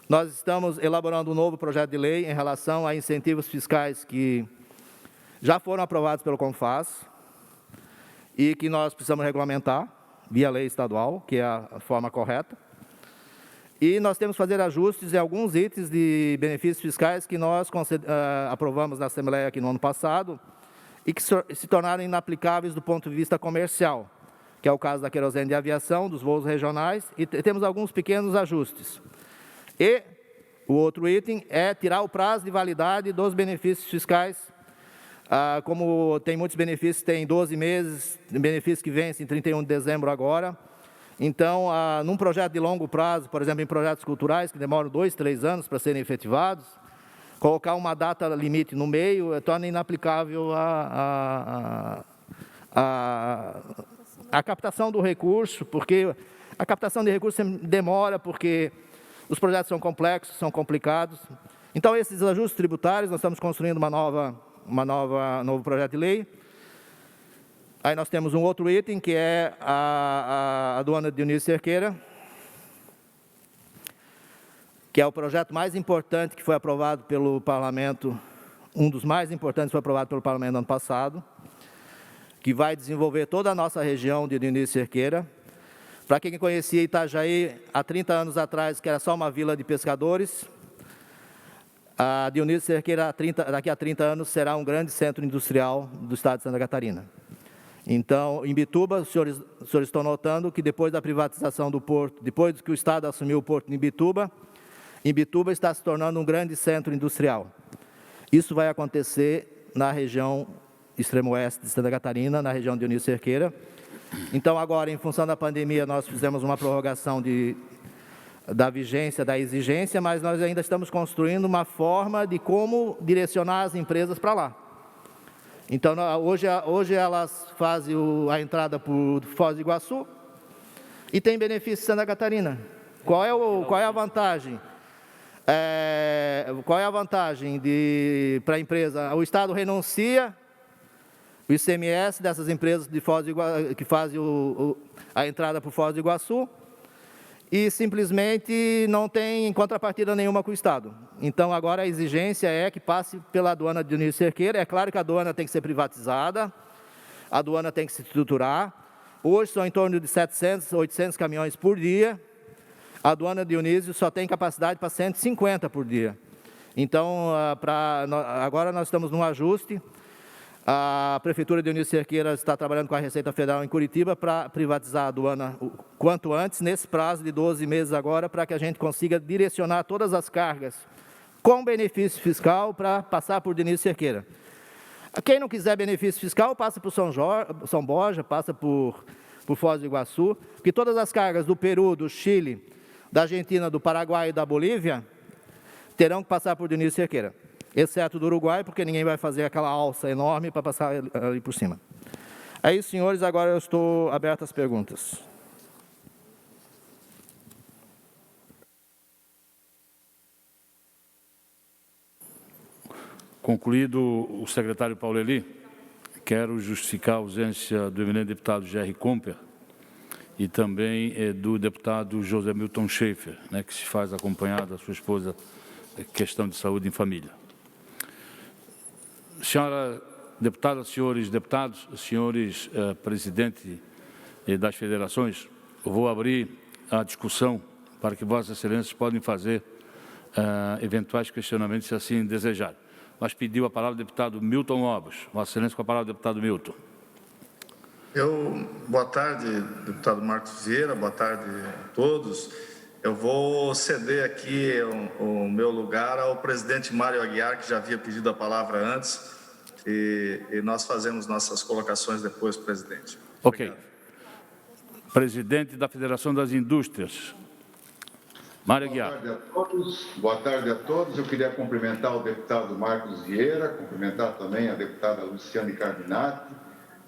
Nós estamos elaborando um novo projeto de lei em relação a incentivos fiscais que já foram aprovados pelo CONFAS e que nós precisamos regulamentar via lei estadual, que é a forma correta. E nós temos que fazer ajustes em alguns itens de benefícios fiscais que nós aprovamos na Assembleia aqui no ano passado e que se tornaram inaplicáveis do ponto de vista comercial, que é o caso da querosene de aviação, dos voos regionais, e temos alguns pequenos ajustes. E o outro item é tirar o prazo de validade dos benefícios fiscais, como tem muitos benefícios, tem 12 meses, benefícios que vencem em 31 de dezembro agora. Então, num projeto de longo prazo, por exemplo, em projetos culturais, que demoram 2, 3 anos para serem efetivados, colocar uma data limite no meio torna inaplicável a captação do recurso, porque a captação de recursos demora, porque os projetos são complexos, são complicados. Então, esses ajustes tributários, nós estamos construindo um novo projeto de lei. Aí nós temos um outro item, que é a aduana Dionísio Cerqueira, que é o projeto mais importante que foi aprovado pelo Parlamento, um dos mais importantes que foi aprovado pelo Parlamento no ano passado, que vai desenvolver toda a nossa região de Dionísio Cerqueira. Para quem conhecia Itajaí, há 30 anos atrás, que era só uma vila de pescadores, a Dionísio Cerqueira, daqui a 30 anos, será um grande centro industrial do estado de Santa Catarina. Então, em Imbituba, os senhores estão notando que depois da privatização do porto, depois que o Estado assumiu o porto de Imbituba está se tornando um grande centro industrial. Isso vai acontecer na região extremo-oeste de Santa Catarina, na região de Dionísio Cerqueira. Então, agora, em função da pandemia, nós fizemos uma prorrogação da vigência, da exigência, mas nós ainda estamos construindo uma forma de como direcionar as empresas para lá. Então, hoje elas fazem a entrada por Foz do Iguaçu e tem benefício em Santa Catarina. Qual é a vantagem? Qual é a vantagem para a empresa? O Estado renuncia o ICMS dessas empresas de Foz do Iguaçu, que fazem a entrada por Foz do Iguaçu, e simplesmente não tem contrapartida nenhuma com o Estado. Então, agora a exigência é que passe pela aduana de Dionísio Cerqueira. É claro que a aduana tem que ser privatizada, a aduana tem que se estruturar. Hoje são em torno de 700, 800 caminhões por dia. A aduana de Dionísio só tem capacidade para 150 por dia. Então, agora nós estamos num ajuste. A Prefeitura de Dionísio Cerqueira está trabalhando com a Receita Federal em Curitiba para privatizar a aduana o quanto antes, nesse prazo de 12 meses agora, para que a gente consiga direcionar todas as cargas com benefício fiscal para passar por Dionísio Cerqueira. Quem não quiser benefício fiscal, passa por São Borja, passa por Foz do Iguaçu, porque todas as cargas do Peru, do Chile, da Argentina, do Paraguai e da Bolívia terão que passar por Dionísio Cerqueira. Exceto do Uruguai, porque ninguém vai fazer aquela alça enorme para passar ali por cima. É isso, senhores, agora eu estou aberto às perguntas. Concluído o secretário Paulo Eli, quero justificar a ausência do eminente deputado Jerry Comper e também do deputado José Milton Schaefer, que se faz acompanhar da sua esposa, questão de saúde em família. Senhora deputada, senhores deputados, senhores presidentes das federações, eu vou abrir a discussão para que Vossas Excelências podem fazer eventuais questionamentos, se assim desejarem. Mas pediu a palavra o deputado Milton Obos. Vossa Excelência, com a palavra, deputado Milton. Boa tarde, deputado Marcos Vieira, boa tarde a todos. Eu vou ceder aqui o meu lugar ao presidente Mário Aguiar, que já havia pedido a palavra antes, e nós fazemos nossas colocações depois, presidente. Ok. Presidente da Federação das Indústrias, Mário Aguiar. Boa tarde a todos. Eu queria cumprimentar o deputado Marcos Vieira, cumprimentar também a deputada Luciane Carminati,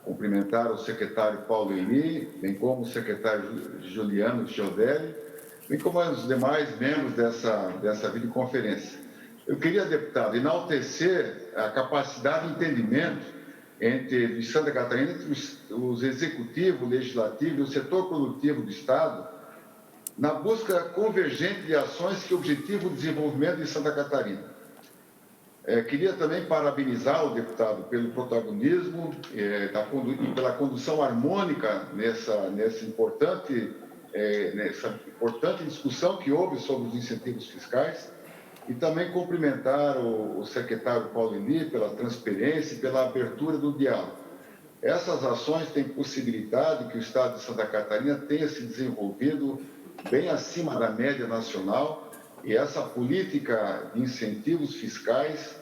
cumprimentar o secretário Paulo Eli, bem como o secretário Juliano Giodelli, bem como os demais membros dessa videoconferência. Eu queria, deputado, enaltecer a capacidade de entendimento de Santa Catarina, entre os executivos, o legislativo e o setor produtivo do Estado, na busca convergente de ações que objetivam o desenvolvimento de Santa Catarina. Queria também parabenizar o deputado pelo protagonismo e pela condução harmônica nessa importante discussão que houve sobre os incentivos fiscais, e também cumprimentar o secretário Paulo Eli pela transparência e pela abertura do diálogo. Essas ações têm possibilidade que o Estado de Santa Catarina tenha se desenvolvido bem acima da média nacional, e essa política de incentivos fiscais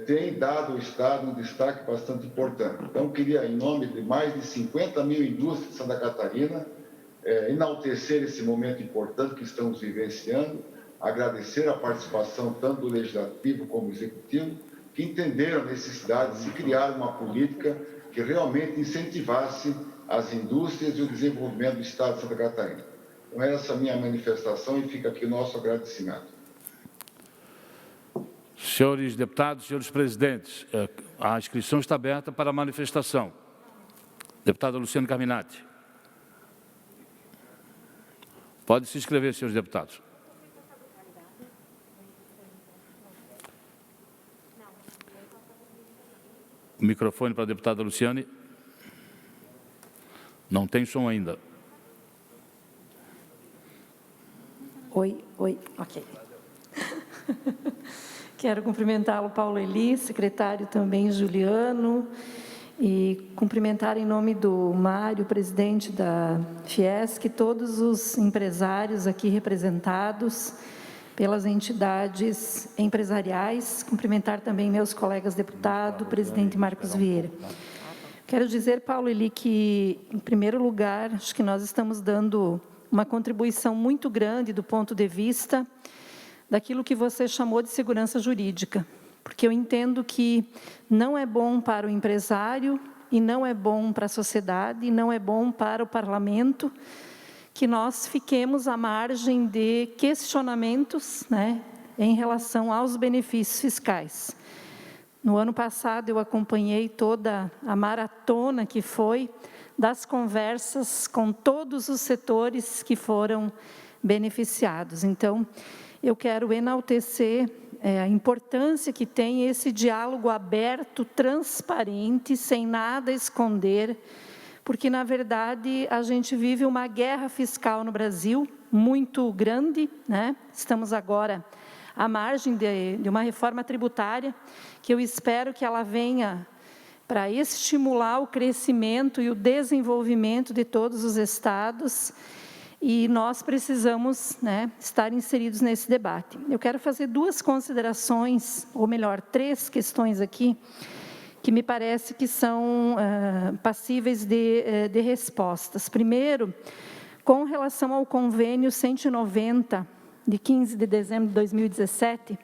tem dado ao Estado um destaque bastante importante. Então, queria, em nome de mais de 50 mil indústrias de Santa Catarina, enaltecer esse momento importante que estamos vivenciando, agradecer a participação tanto do Legislativo como do Executivo, que entenderam a necessidade de se criar uma política que realmente incentivasse as indústrias e o desenvolvimento do Estado de Santa Catarina. Então, essa é a minha manifestação e fica aqui o nosso agradecimento. Senhores deputados, senhores presidentes, a inscrição está aberta para a manifestação. Deputada Luciane Carminati. Pode se inscrever, senhores deputados. O microfone para a deputada Luciane. Não tem som ainda. Oi, ok. Quero cumprimentá-lo, Paulo Eli, secretário também, Juliano, e cumprimentar em nome do Mário, presidente da Fiesc, todos os empresários aqui representados pelas entidades empresariais, cumprimentar também meus colegas deputados, presidente Marcos Vieira. Quero dizer, Paulo Eli, que, em primeiro lugar, acho que nós estamos dando uma contribuição muito grande do ponto de vista daquilo que você chamou de segurança jurídica, porque eu entendo que não é bom para o empresário e não é bom para a sociedade e não é bom para o parlamento que nós fiquemos à margem de questionamentos, em relação aos benefícios fiscais. No ano passado, eu acompanhei toda a maratona que foi das conversas com todos os setores que foram beneficiados. Então, eu quero enaltecer a importância que tem esse diálogo aberto, transparente, sem nada esconder, porque, na verdade, a gente vive uma guerra fiscal no Brasil muito grande, Estamos agora à margem de uma reforma tributária, que eu espero que ela venha para estimular o crescimento e o desenvolvimento de todos os estados, e nós precisamos estar inseridos nesse debate. Eu quero fazer duas considerações, ou melhor, três questões aqui, que me parece que são passíveis de respostas. Primeiro, com relação ao convênio 190, de 15 de dezembro de 2017,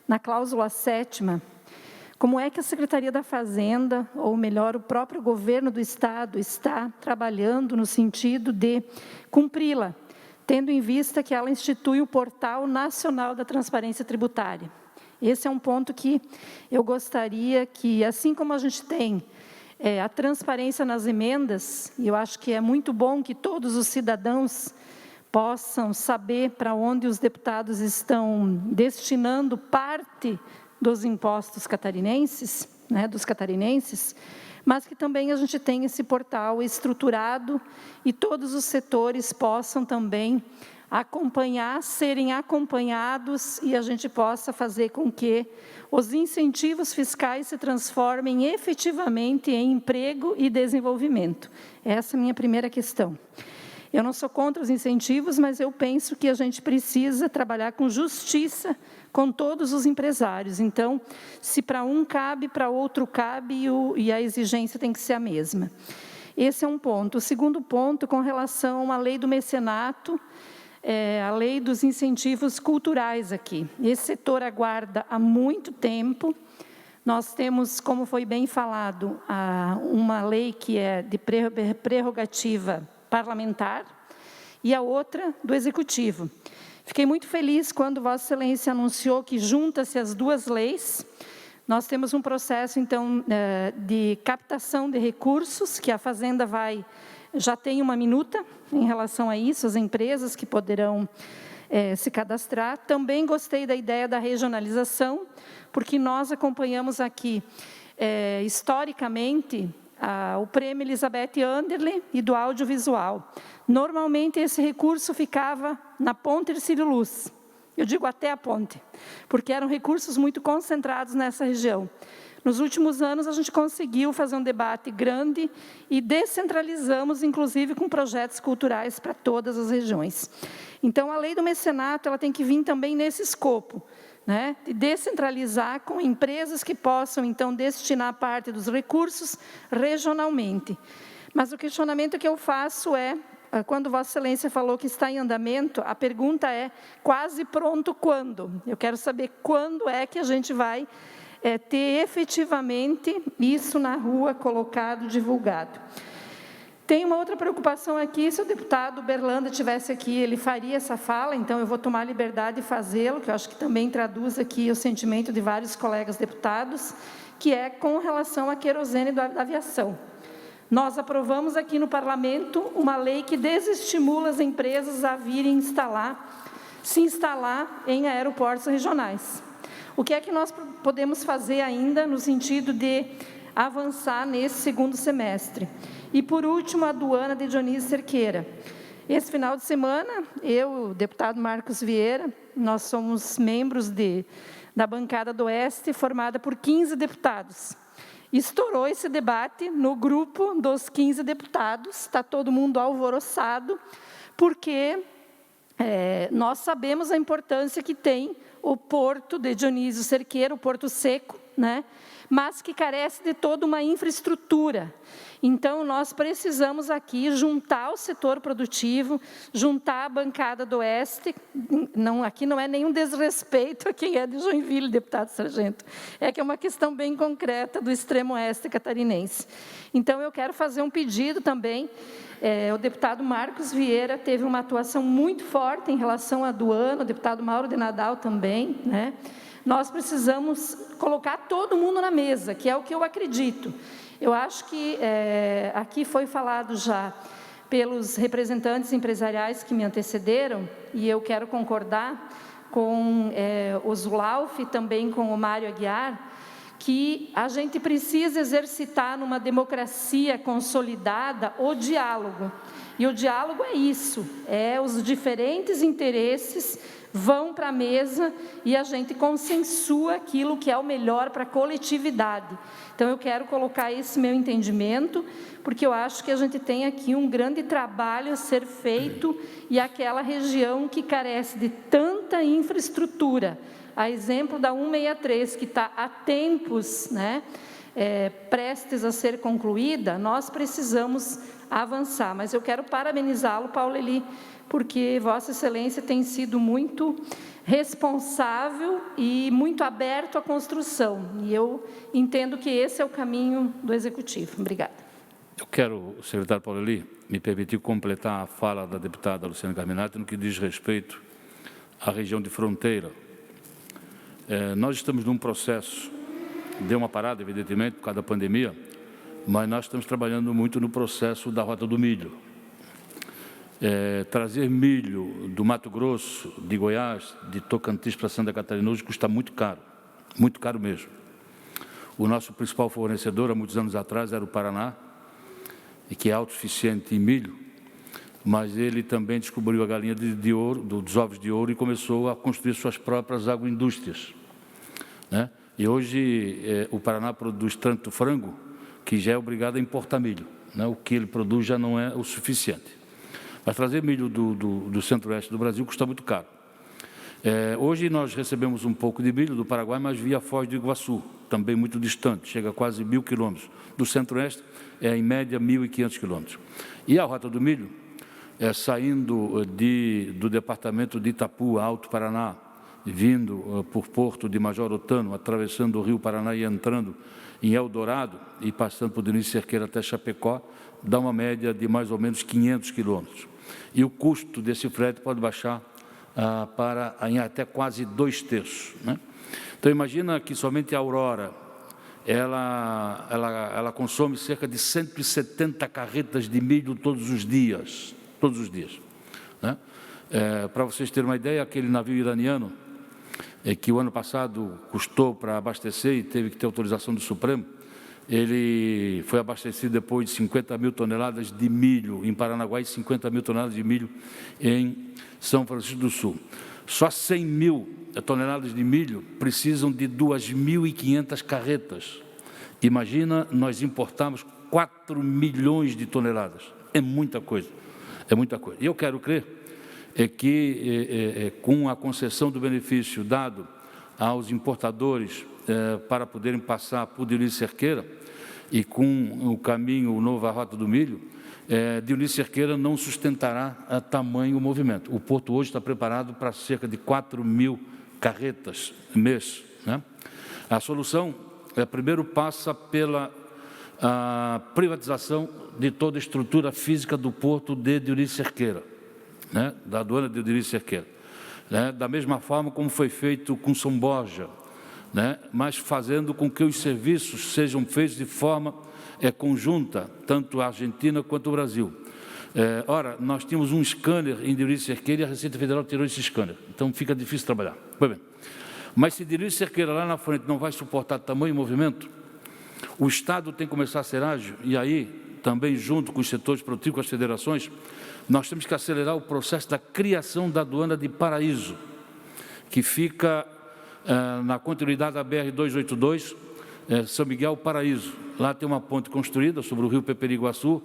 na cláusula 7ª, como é que a Secretaria da Fazenda, ou melhor, o próprio governo do Estado, está trabalhando no sentido de cumpri-la, tendo em vista que ela institui o Portal Nacional da Transparência Tributária? Esse é um ponto que eu gostaria que, assim como a gente tem a transparência nas emendas, e eu acho que é muito bom que todos os cidadãos possam saber para onde os deputados estão destinando parte dos impostos catarinenses, né, dos catarinenses, mas que também a gente tenha esse portal estruturado e todos os setores possam também acompanhar, serem acompanhados e a gente possa fazer com que os incentivos fiscais se transformem efetivamente em emprego e desenvolvimento. Essa é a minha primeira questão. Eu não sou contra os incentivos, mas eu penso que a gente precisa trabalhar com justiça com todos os empresários. Então, se para um cabe, para outro cabe, e a exigência tem que ser a mesma. Esse é um ponto. O segundo ponto, com relação à lei do mecenato, a lei dos incentivos culturais aqui. Esse setor aguarda há muito tempo. Nós temos, como foi bem falado, uma lei que é de prerrogativa parlamentar e a outra do Executivo. Fiquei muito feliz quando Vossa Excelência anunciou que junta-se as duas leis. Nós temos um processo, então, de captação de recursos, que a Fazenda já tem uma minuta em relação a isso, as empresas que poderão se cadastrar. Também gostei da ideia da regionalização, porque nós acompanhamos aqui, historicamente, o Prêmio Elizabeth Anderle e do audiovisual. Normalmente, esse recurso ficava na Ponte Hercílio Luz. Eu digo até a ponte, porque eram recursos muito concentrados nessa região. Nos últimos anos, a gente conseguiu fazer um debate grande e descentralizamos, inclusive, com projetos culturais para todas as regiões. Então, a lei do mecenato ela tem que vir também nesse escopo, né, de descentralizar com empresas que possam, então, destinar parte dos recursos regionalmente. Mas o questionamento que eu faço quando Vossa Excelência falou que está em andamento, a pergunta é, quase pronto quando? Eu quero saber quando é que a gente vai ter efetivamente isso na rua, colocado, divulgado. Tem uma outra preocupação aqui, se o deputado Berlanda estivesse aqui, ele faria essa fala, então eu vou tomar a liberdade de fazê-lo, que eu acho que também traduz aqui o sentimento de vários colegas deputados, que é com relação à querosene da aviação. Nós aprovamos aqui no Parlamento uma lei que desestimula as empresas a virem se instalar em aeroportos regionais. O que é que nós podemos fazer ainda no sentido de avançar nesse segundo semestre? E, por último, a aduana de Dionísio Cerqueira. Esse final de semana, eu, o deputado Marcos Vieira, nós somos membros da bancada do Oeste, formada por 15 deputados. Estourou esse debate no grupo dos 15 deputados, está todo mundo alvoroçado, porque nós sabemos a importância que tem o porto de Dionísio Cerqueira, o Porto Seco, né? Mas que carece de toda uma infraestrutura. Então, nós precisamos aqui juntar o setor produtivo, juntar a bancada do Oeste. Aqui não é nenhum desrespeito a quem é de Joinville, deputado Sargento. É que é uma questão bem concreta do extremo oeste catarinense. Então, eu quero fazer um pedido também. O deputado Marcos Vieira teve uma atuação muito forte em relação à aduana, o deputado Mauro de Nadal também, né? Nós precisamos colocar todo mundo na mesa, que é o que eu acredito. Eu acho que aqui foi falado já pelos representantes empresariais que me antecederam, e eu quero concordar com o Zulauf e também com o Mário Aguiar, que a gente precisa exercitar numa democracia consolidada o diálogo. E o diálogo é isso, os diferentes interesses vão para a mesa e a gente consensua aquilo que é o melhor para a coletividade. Então, eu quero colocar esse meu entendimento, porque eu acho que a gente tem aqui um grande trabalho a ser feito e aquela região que carece de tanta infraestrutura, a exemplo da 163, que está há tempos, né, prestes a ser concluída, nós precisamos avançar. Mas eu quero parabenizá-lo, Paulo Eli, porque Vossa Excelência tem sido muito responsável e muito aberto à construção. E eu entendo que esse é o caminho do Executivo. Obrigada. Eu quero, secretário Paulo Eli, me permitir completar a fala da deputada Luciana Carminati no que diz respeito à região de fronteira. Nós estamos num processo, deu uma parada, evidentemente, por causa da pandemia, mas nós estamos trabalhando muito no processo da Rota do Milho. Trazer milho do Mato Grosso, de Goiás, de Tocantins para Santa Catarina hoje custa muito caro mesmo. O nosso principal fornecedor, há muitos anos atrás, era o Paraná, e que é autossuficiente em milho, mas ele também descobriu a galinha de ouro, dos ovos de ouro, e começou a construir suas próprias agroindústrias, né? E hoje o Paraná produz tanto frango que já é obrigado a importar milho, né? O que ele produz já não é o suficiente. Mas trazer milho do centro-oeste do Brasil custa muito caro. Hoje nós recebemos um pouco de milho do Paraguai, mas via Foz do Iguaçu, também muito distante, chega a quase 1.000 quilômetros. Do centro-oeste é, em média, 1.500 quilômetros. E a Rota do Milho, saindo do departamento de Itapu, Alto Paraná, vindo por Porto de Major Otano, atravessando o Rio Paraná e entrando em Eldorado e passando por Dionísio Cerqueira até Chapecó, dá uma média de mais ou menos 500 quilômetros. E o custo desse frete pode baixar em até quase 2/3, né? Então, imagina que somente a Aurora, ela consome cerca de 170 carretas de milho todos os dias, né? Para vocês terem uma ideia, aquele navio iraniano, que o ano passado custou para abastecer e teve que ter autorização do Supremo, ele foi abastecido depois de 50 mil toneladas de milho em Paranaguá e 50 mil toneladas de milho em São Francisco do Sul. Só 100 mil toneladas de milho precisam de 2.500 carretas. Imagina, nós importamos 4 milhões de toneladas. É muita coisa, é muita coisa. E eu quero crer que, com a concessão do benefício dado aos importadores para poderem passar por Dionísio Cerqueira, e com o caminho, o novo Rota do Milho, Dionísio Cerqueira não sustentará tamanho movimento. O porto hoje está preparado para cerca de 4.000 carretas mês, né? A solução, primeiro, passa pela privatização de toda a estrutura física do porto de Dionísio Cerqueira, né? Da aduana de Dionísio Cerqueira, né? Da mesma forma como foi feito com São Borja, né? Mas fazendo com que os serviços sejam feitos de forma conjunta, tanto a Argentina quanto o Brasil. Ora, nós tínhamos um scanner em Dionísio Cerqueira e a Receita Federal tirou esse scanner, então fica difícil trabalhar. Pois bem, mas se Dionísio Cerqueira lá na frente não vai suportar tamanho movimento, o Estado tem que começar a ser ágil, e aí, também junto com os setores produtivos, com as federações, nós temos que acelerar o processo da criação da aduana de Paraíso, que fica na continuidade da BR-282, São Miguel, Paraíso. Lá tem uma ponte construída sobre o rio Peperiguaçu,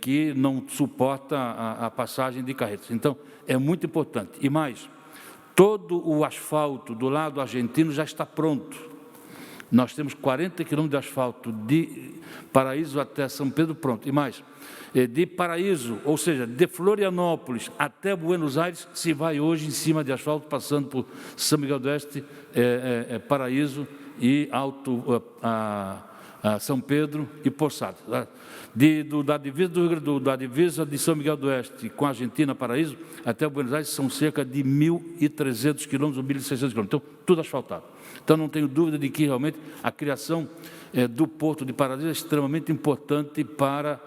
que não suporta a passagem de carretas. Então, é muito importante. E mais, todo o asfalto do lado argentino já está pronto. Nós temos 40 quilômetros de asfalto de Paraíso até São Pedro pronto. E mais, de Paraíso, ou seja, de Florianópolis até Buenos Aires, se vai hoje em cima de asfalto, passando por São Miguel do Oeste, Paraíso e São Pedro e Poçadas. Da divisa de São Miguel do Oeste com a Argentina, Paraíso, até Buenos Aires, são cerca de 1.300 quilômetros ou 1.600 quilômetros. Então, tudo asfaltado. Então, não tenho dúvida de que, realmente, a criação do Porto de Paraíso é extremamente importante para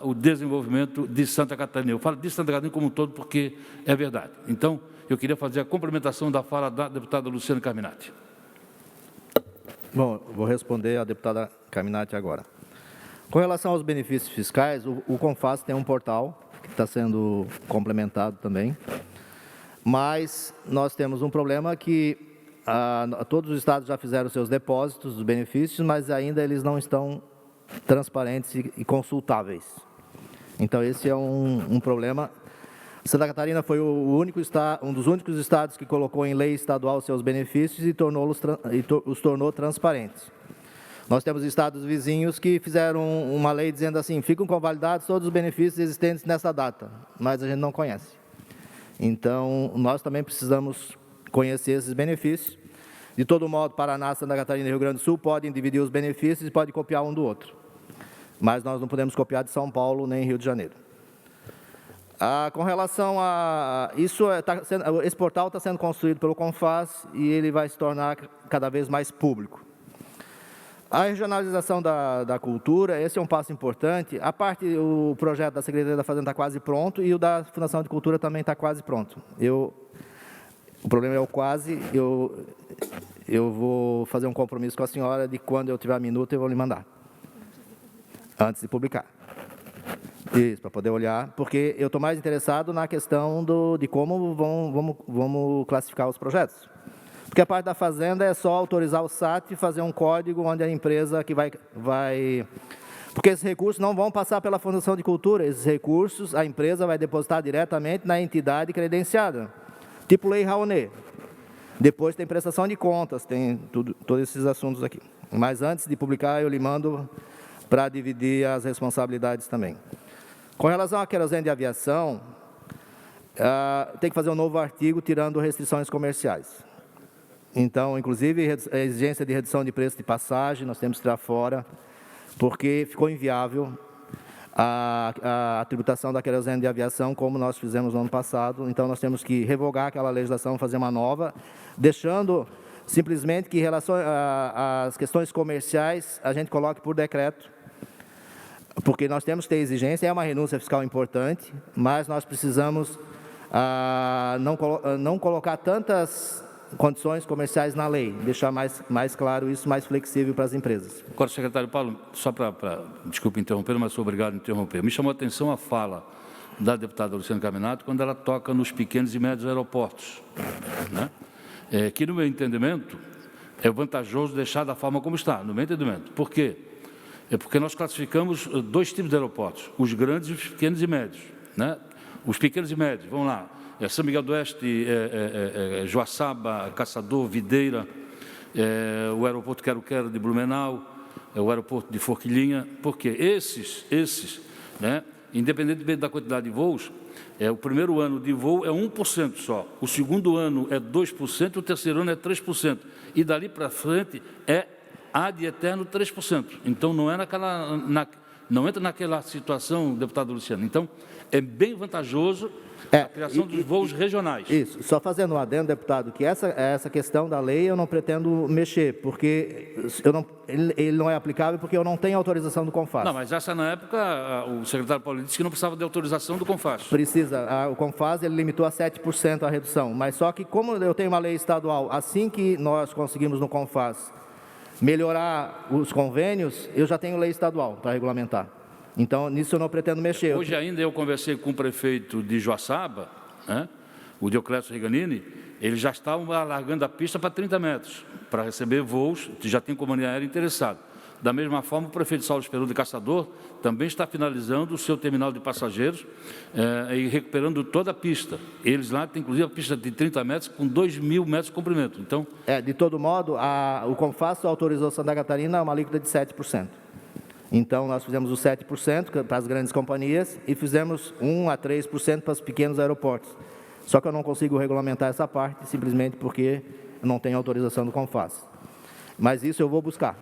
o desenvolvimento de Santa Catarina. Eu falo de Santa Catarina como um todo porque é verdade. Então, eu queria fazer a complementação da fala da deputada Luciana Carminati. Bom, vou responder à deputada Carminati agora. Com relação aos benefícios fiscais, o CONFAS tem um portal que está sendo complementado também, mas nós temos um problema que todos os estados já fizeram seus depósitos dos benefícios, mas ainda eles não estão transparentes e consultáveis. Então, esse é um problema. Santa Catarina foi um dos únicos estados que colocou em lei estadual seus benefícios e os tornou transparentes. Nós temos estados vizinhos que fizeram uma lei dizendo assim, ficam convalidados todos os benefícios existentes nessa data, mas a gente não conhece. Então, nós também precisamos conhecer esses benefícios. De todo modo, Paraná, Santa Catarina e Rio Grande do Sul podem dividir os benefícios e podem copiar um do outro. Mas nós não podemos copiar de São Paulo nem Rio de Janeiro. Com relação a isso, esse portal está sendo construído pelo CONFAS e ele vai se tornar cada vez mais público. A regionalização da cultura, esse é um passo importante. O projeto da Secretaria da Fazenda está quase pronto e o da Fundação de Cultura também está quase pronto. O problema é o quase. eu vou fazer um compromisso com a senhora de quando eu tiver minuto eu vou lhe mandar, antes de publicar. Isso, para poder olhar, porque eu estou mais interessado na questão de como vamos classificar os projetos. Porque a parte da fazenda é só autorizar o SAT e fazer um código onde a empresa que vai... Porque esses recursos não vão passar pela Fundação de Cultura, esses recursos a empresa vai depositar diretamente na entidade credenciada, tipo Lei Rouanet. Depois tem prestação de contas, tem todos esses assuntos aqui. Mas antes de publicar, eu lhe mando para dividir as responsabilidades também. Com relação à querosene de aviação, tem que fazer um novo artigo tirando restrições comerciais. Então, inclusive, a exigência de redução de preço de passagem, nós temos que tirar fora, porque ficou inviável a tributação da querosene de aviação, como nós fizemos no ano passado. Então, nós temos que revogar aquela legislação, fazer uma nova, deixando simplesmente que, em relação às questões comerciais, a gente coloque por decreto, porque nós temos que ter exigência, é uma renúncia fiscal importante, mas nós precisamos não colocar tantas condições comerciais na lei, deixar mais claro isso, mais flexível para as empresas. Agora, secretário Paulo, só desculpe interromper, mas sou obrigado a interromper. Me chamou a atenção a fala da deputada Luciana Carminato quando ela toca nos pequenos e médios aeroportos, né? Que, no meu entendimento, é vantajoso deixar da forma como está, no meu entendimento. Por quê? É porque nós classificamos dois tipos de aeroportos, os grandes e os pequenos e médios, né? Os pequenos e médios, vamos lá, São Miguel do Oeste, Joaçaba, Caçador, Videira, o aeroporto Quero-Quero de Blumenau, o aeroporto de Forquilhinha, porque esses, né, independentemente da quantidade de voos, o primeiro ano de voo é 1% só, o segundo ano é 2%, o terceiro ano é 3%, e dali para frente é ad eterno 3%. Então, não entra naquela situação, deputado Luciano. Então, é bem vantajoso a criação dos voos regionais. Isso. Só fazendo um adendo, deputado, que essa questão da lei eu não pretendo mexer, porque ele não é aplicável porque eu não tenho autorização do CONFAS. Não, mas essa, na época, o secretário Paulo disse que não precisava de autorização do CONFAS. Precisa. O CONFAS ele limitou a 7% a redução, mas só que como eu tenho uma lei estadual, assim que nós conseguimos no CONFAS melhorar os convênios, eu já tenho lei estadual para regulamentar. Então, nisso eu não pretendo mexer. Hoje ainda eu conversei com o prefeito de Joaçaba, né, o Dioclésio Reganini, eles já estavam alargando a pista para 30 metros, para receber voos, já tem companhia aérea interessada. Da mesma forma, o prefeito Saulo Esperon de Caçador também está finalizando o seu terminal de passageiros e recuperando toda a pista. Eles lá têm, inclusive, a pista de 30 metros com 2.000 metros de comprimento. Então, de todo modo, o CONFAS autorizou Santa Catarina uma alíquota de 7%. Então, nós fizemos o 7% para as grandes companhias e fizemos 1% a 3% para os pequenos aeroportos. Só que eu não consigo regulamentar essa parte, simplesmente porque eu não tenho autorização do CONFAS. Mas isso eu vou buscar.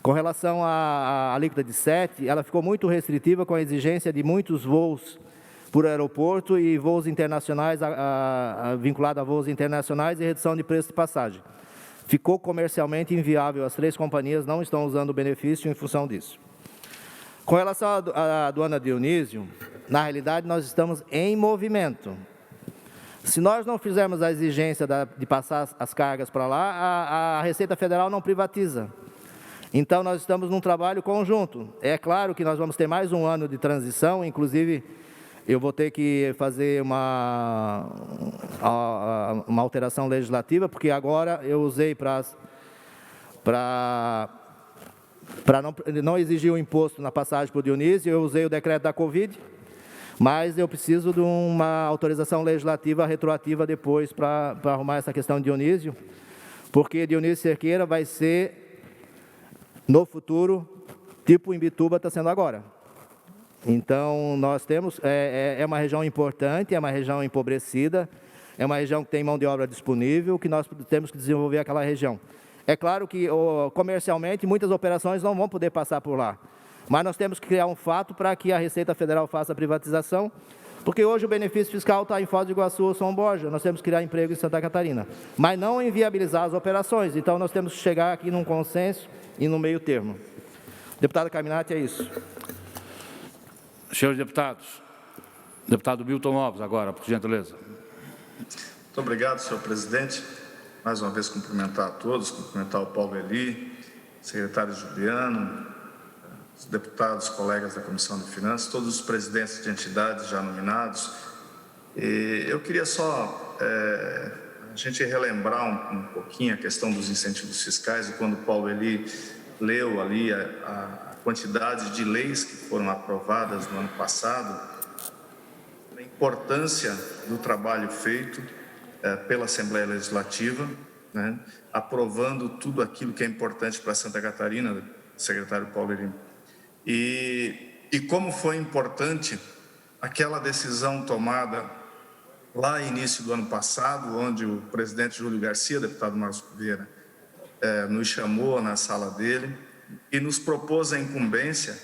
Com relação à alíquota de 7%, ela ficou muito restritiva com a exigência de muitos voos por aeroporto e voos internacionais, vinculado a voos internacionais e redução de preço de passagem. Ficou comercialmente inviável, as 3 companhias não estão usando o benefício em função disso. Com relação à aduana Dionísio, na realidade nós estamos em movimento. Se nós não fizermos a exigência de passar as cargas para lá, a Receita Federal não privatiza. Então, nós estamos num trabalho conjunto. É claro que nós vamos ter mais um ano de transição, inclusive eu vou ter que fazer uma alteração legislativa, porque agora eu usei para não exigir o imposto na passagem para o Dionísio, eu usei o decreto da Covid, mas eu preciso de uma autorização legislativa retroativa depois para arrumar essa questão de Dionísio, porque Dionísio Cerqueira vai ser, no futuro, tipo Imbituba está sendo agora. Então, nós temos, é uma região importante, é uma região empobrecida, é uma região que tem mão de obra disponível, que nós temos que desenvolver aquela região. É claro que, comercialmente, muitas operações não vão poder passar por lá, mas nós temos que criar um fato para que a Receita Federal faça a privatização, porque hoje o benefício fiscal está em Foz do Iguaçu ou São Borja, nós temos que criar emprego em Santa Catarina, mas não inviabilizar as operações. Então, nós temos que chegar aqui num consenso e no meio termo. Deputado Carminati, é isso. Senhores deputados, deputado Milton Alves, agora, por gentileza. Muito obrigado, senhor presidente. mais uma vez cumprimentar a todos, cumprimentar o Paulo Eli, secretário Juliano, os deputados, colegas da Comissão de Finanças, todos os presidentes de entidades já nominados. E eu queria só a gente relembrar um pouquinho a questão dos incentivos fiscais, e quando o Paulo Eli leu ali a quantidade de leis que foram aprovadas no ano passado, a importância do trabalho feito pela Assembleia Legislativa, né, aprovando tudo aquilo que é importante para Santa Catarina, secretário Paulo Eli. E como foi importante aquela decisão tomada lá no início do ano passado, onde o presidente Júlio Garcia, deputado Marcos Vieira, nos chamou na sala dele e nos propôs a incumbência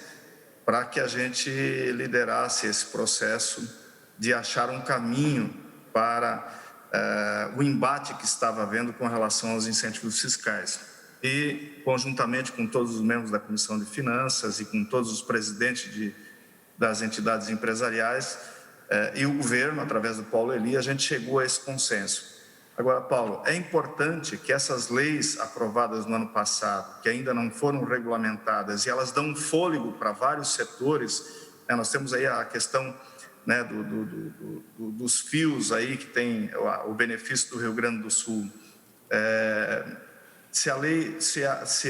para que a gente liderasse esse processo de achar um caminho para o embate que estava havendo com relação aos incentivos fiscais. E, conjuntamente com todos os membros da Comissão de Finanças e com todos os presidentes das entidades empresariais e o governo, através do Paulo Eli, a gente chegou a esse consenso. Agora, Paulo, é importante que essas leis aprovadas no ano passado, que ainda não foram regulamentadas, e elas dão um fôlego para vários setores, nós temos aí a questão, né, dos fios aí que tem o benefício do Rio Grande do Sul. Se a lei, se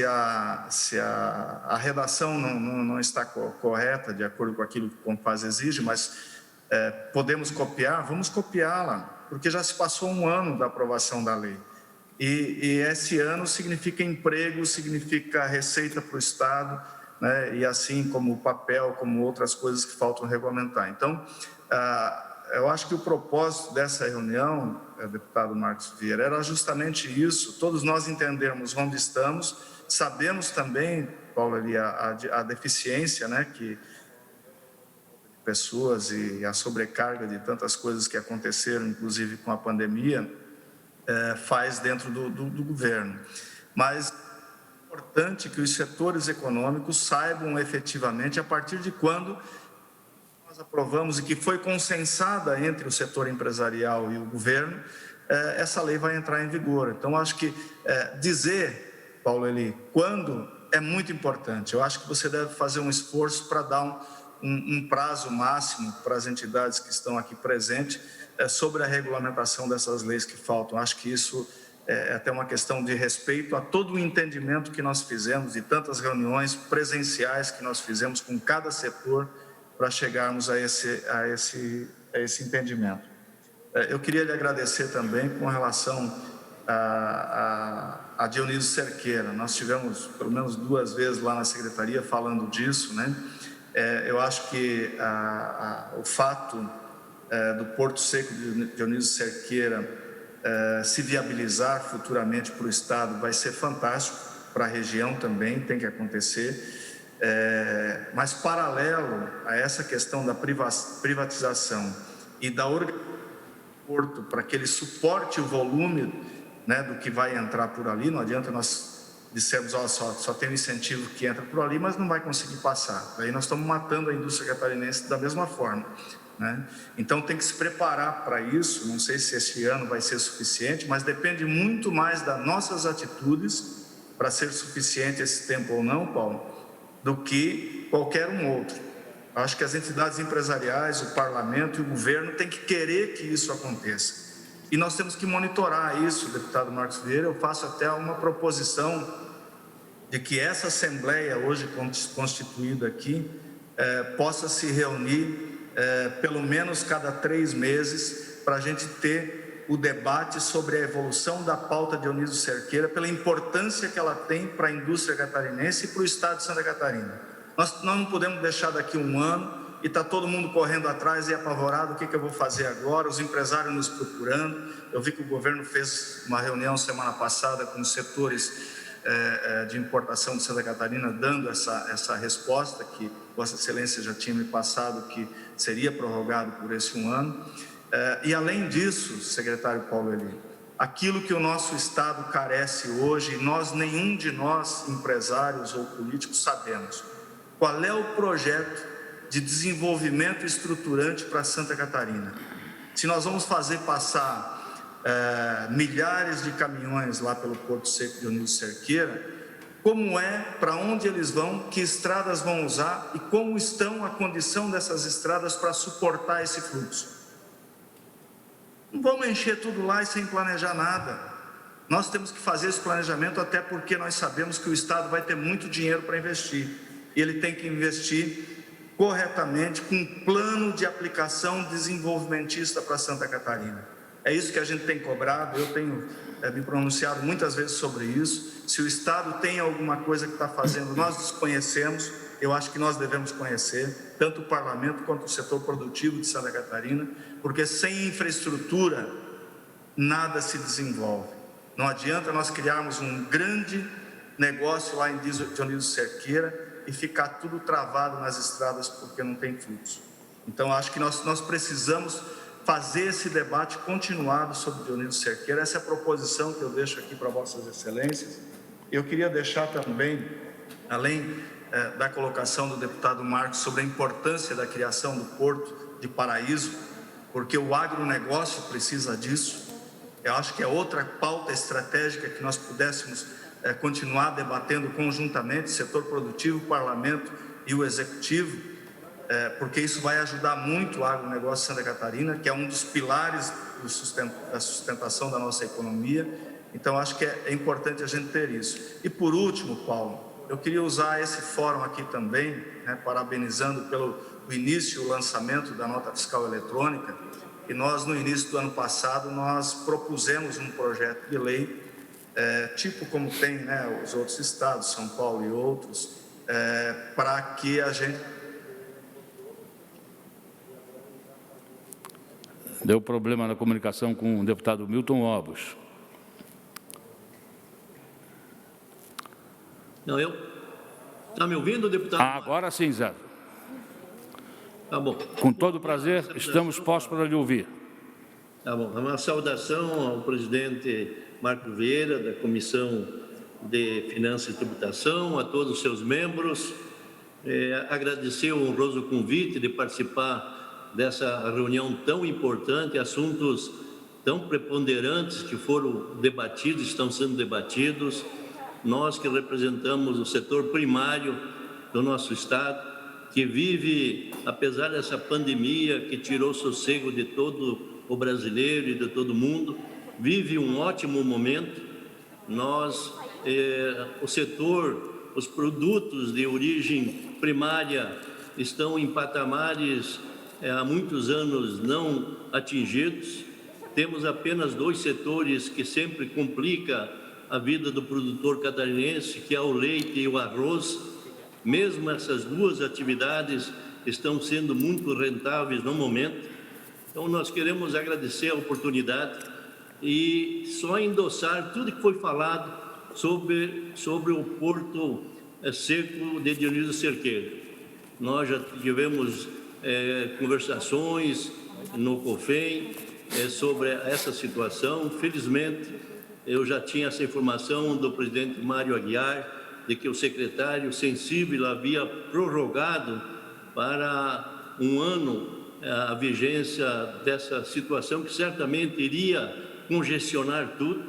a redação não está correta, de acordo com aquilo que o Compaz exige, mas podemos copiar, vamos copiá-la, porque já se passou um ano da aprovação da lei. E esse ano significa emprego, significa receita para o Estado, né, e assim como o papel, como outras coisas que faltam regulamentar. Então, eu acho que o propósito dessa reunião, deputado Marcos Vieira, era justamente isso, todos nós entendermos onde estamos, sabemos também, Paulo, ali, a deficiência, né, que pessoas e a sobrecarga de tantas coisas que aconteceram, inclusive com a pandemia, faz dentro do governo. Mas é importante que os setores econômicos saibam efetivamente a partir de quando nós aprovamos e que foi consensada entre o setor empresarial e o governo, essa lei vai entrar em vigor. Então, acho que dizer, Paulo Eli, quando é muito importante. Eu acho que você deve fazer um esforço para dar um prazo máximo para as entidades que estão aqui presentes sobre a regulamentação dessas leis que faltam. Acho que isso é até uma questão de respeito a todo o entendimento que nós fizemos e tantas reuniões presenciais que nós fizemos com cada setor para chegarmos a esse entendimento. Eu queria lhe agradecer também com relação a Dionísio Cerqueira. Nós tivemos pelo menos 2 vezes lá na secretaria falando disso, né? Eu acho que o fato do Porto Seco de Dionísio Cerqueira se viabilizar futuramente para o Estado vai ser fantástico, para a região também tem que acontecer, mas paralelo a essa questão da privatização e da organização do Porto para que ele suporte o volume, né, do que vai entrar por ali, não adianta nós dissemos, só tem um incentivo que entra por ali, mas não vai conseguir passar. Aí nós estamos matando a indústria catarinense da mesma forma, né? Então tem que se preparar para isso, não sei se este ano vai ser suficiente, mas depende muito mais das nossas atitudes para ser suficiente esse tempo ou não, Paulo, do que qualquer outro. Acho que as entidades empresariais, o parlamento e o governo têm que querer que isso aconteça. E nós temos que monitorar isso, deputado Marcos Vieira. Eu faço até uma proposição de que essa Assembleia, hoje constituída aqui, possa se reunir pelo menos cada 3 meses para a gente ter o debate sobre a evolução da pauta de Dionísio Cerqueira, pela importância que ela tem para a indústria catarinense e para o Estado de Santa Catarina. Nós não podemos deixar daqui 1 ano e está todo mundo correndo atrás e apavorado, o que eu vou fazer agora, os empresários nos procurando. Eu vi que o governo fez uma reunião semana passada com os setores de importação de Santa Catarina, dando essa resposta que Vossa Excelência já tinha me passado, que seria prorrogado por esse 1 ano. E além disso, secretário Paulo Eli, aquilo que o nosso Estado carece hoje, nenhum de nós, empresários ou políticos, sabemos. Qual é o projeto de desenvolvimento estruturante para Santa Catarina? Se nós vamos fazer passar milhares de caminhões lá pelo Porto Seco de Dionísio Cerqueira, como é, para onde eles vão, que estradas vão usar e como estão a condição dessas estradas para suportar esse fluxo. Não vamos encher tudo lá e sem planejar nada. Nós temos que fazer esse planejamento, até porque nós sabemos que o Estado vai ter muito dinheiro para investir. E ele tem que investir corretamente, com um plano de aplicação desenvolvimentista para Santa Catarina. É isso que a gente tem cobrado, eu tenho me pronunciado muitas vezes sobre isso. Se o Estado tem alguma coisa que está fazendo, nós desconhecemos, eu acho que nós devemos conhecer, tanto o Parlamento quanto o setor produtivo de Santa Catarina, porque sem infraestrutura, nada se desenvolve. Não adianta nós criarmos um grande negócio lá em Dionísio Cerqueira e ficar tudo travado nas estradas porque não tem fluxo. Então, acho que nós precisamos fazer esse debate continuado sobre Dionísio Cerqueira. Essa é a proposição que eu deixo aqui para Vossas Excelências. Eu queria deixar também, além da colocação do deputado Marcos sobre a importância da criação do Porto de Paraíso, porque o agronegócio precisa disso. Eu acho que é outra pauta estratégica que nós pudéssemos continuar debatendo conjuntamente, setor produtivo, parlamento e o executivo, porque isso vai ajudar muito o agronegócio de Santa Catarina, que é um dos pilares da sustentação da nossa economia. Então, acho que é importante a gente ter isso. E, por último, Paulo, eu queria usar esse fórum aqui também, parabenizando pelo início e o lançamento da nota fiscal eletrônica. E nós, no início do ano passado, nós propusemos um projeto de lei, tipo como tem os outros estados, São Paulo e outros, para que a gente... Deu problema na comunicação com o deputado Milton Obos. Não, está me ouvindo, deputado? Agora sim, Zé. Tá bom. Com todo prazer, estamos postos para lhe ouvir. Tá bom. Uma saudação ao presidente Marco Vieira, da Comissão de Finanças e Tributação, a todos os seus membros. Agradecer o honroso convite de participar dessa reunião tão importante, assuntos tão preponderantes que foram debatidos, estão sendo debatidos. Nós que representamos o setor primário do nosso Estado, que vive, apesar dessa pandemia que tirou o sossego de todo o brasileiro e de todo mundo, vive um ótimo momento. Nós, o setor, os produtos de origem primária estão em patamares há muitos anos não atingidos. Temos apenas dois setores que sempre complica a vida do produtor catarinense, que é o leite e o arroz. Mesmo essas duas atividades estão sendo muito rentáveis no momento. Então, nós queremos agradecer a oportunidade e só endossar tudo que foi falado sobre o Porto Seco de Dionísio Cerqueira. Nós já tivemos conversações no COFEM sobre essa situação. Felizmente, eu já tinha essa informação do presidente Mário Aguiar, de que o secretário sensível havia prorrogado para um ano a vigência dessa situação, que certamente iria congestionar tudo.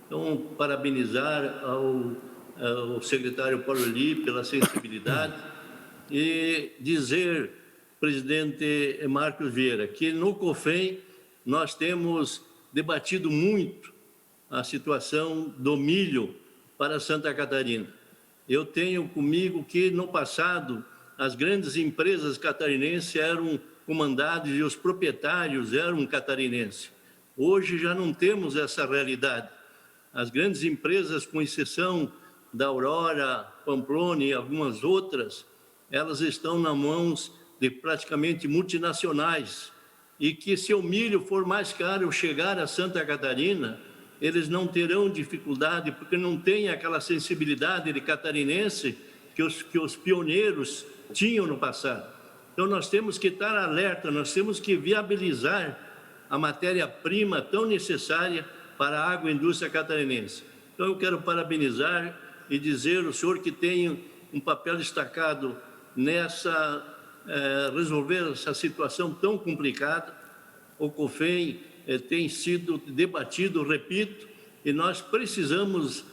Então, parabenizar ao secretário Paulo Eli pela sensibilidade e dizer, presidente Marcos Vieira, que no COFEM nós temos debatido muito a situação do milho para Santa Catarina. Eu tenho comigo que, no passado, as grandes empresas catarinenses eram comandadas e os proprietários eram catarinenses. Hoje já não temos essa realidade. As grandes empresas, com exceção da Aurora, Pamplona e algumas outras, elas estão nas mãos de praticamente multinacionais, e que, se o milho for mais caro chegar a Santa Catarina, eles não terão dificuldade, porque não tem aquela sensibilidade de catarinense que os pioneiros tinham no passado. Então, nós temos que estar alerta, nós temos que viabilizar a matéria-prima tão necessária para a agroindústria catarinense. Então, eu quero parabenizar e dizer ao senhor que tem um papel destacado nessa resolver essa situação tão complicada. O COFEM tem sido debatido, repito, e nós precisamos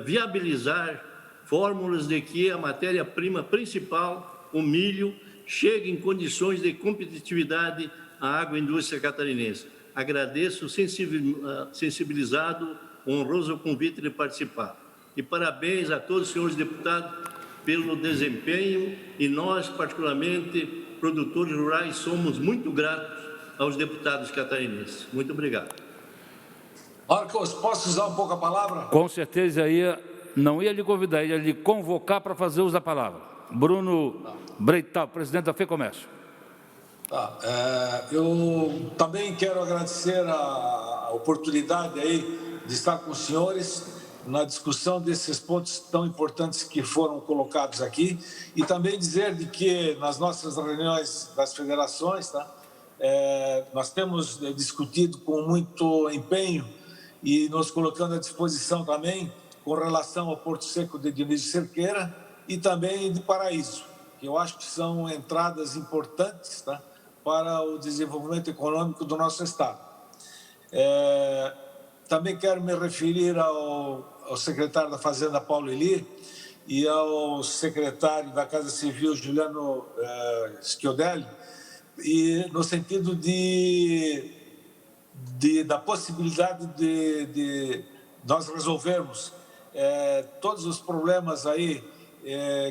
viabilizar fórmulas de que a matéria-prima principal, o milho, chegue em condições de competitividade à agroindústria catarinense. Agradeço sensibilizado, honroso convite de participar. E parabéns a todos os senhores deputados pelo desempenho e nós, particularmente, produtores rurais, somos muito gratos aos deputados catarinenses. Muito obrigado. Marcos, posso usar um pouco a palavra? Com certeza não ia lhe convidar, ia lhe convocar para fazer uso da palavra. Bruno Breital, presidente da FEComércio. Eu também quero agradecer a oportunidade aí de estar com os senhores na discussão desses pontos tão importantes que foram colocados aqui e também dizer de que nas nossas reuniões das federações, nós temos discutido com muito empenho e nos colocando à disposição também com relação ao Porto Seco de Dionísio Cerqueira e também de Paraíso, que eu acho que são entradas importantes para o desenvolvimento econômico do nosso Estado. Também quero me referir ao secretário da Fazenda, Paulo Eli, e ao secretário da Casa Civil, Juliano Schiodelli, e no sentido da possibilidade de nós resolvermos todos os problemas aí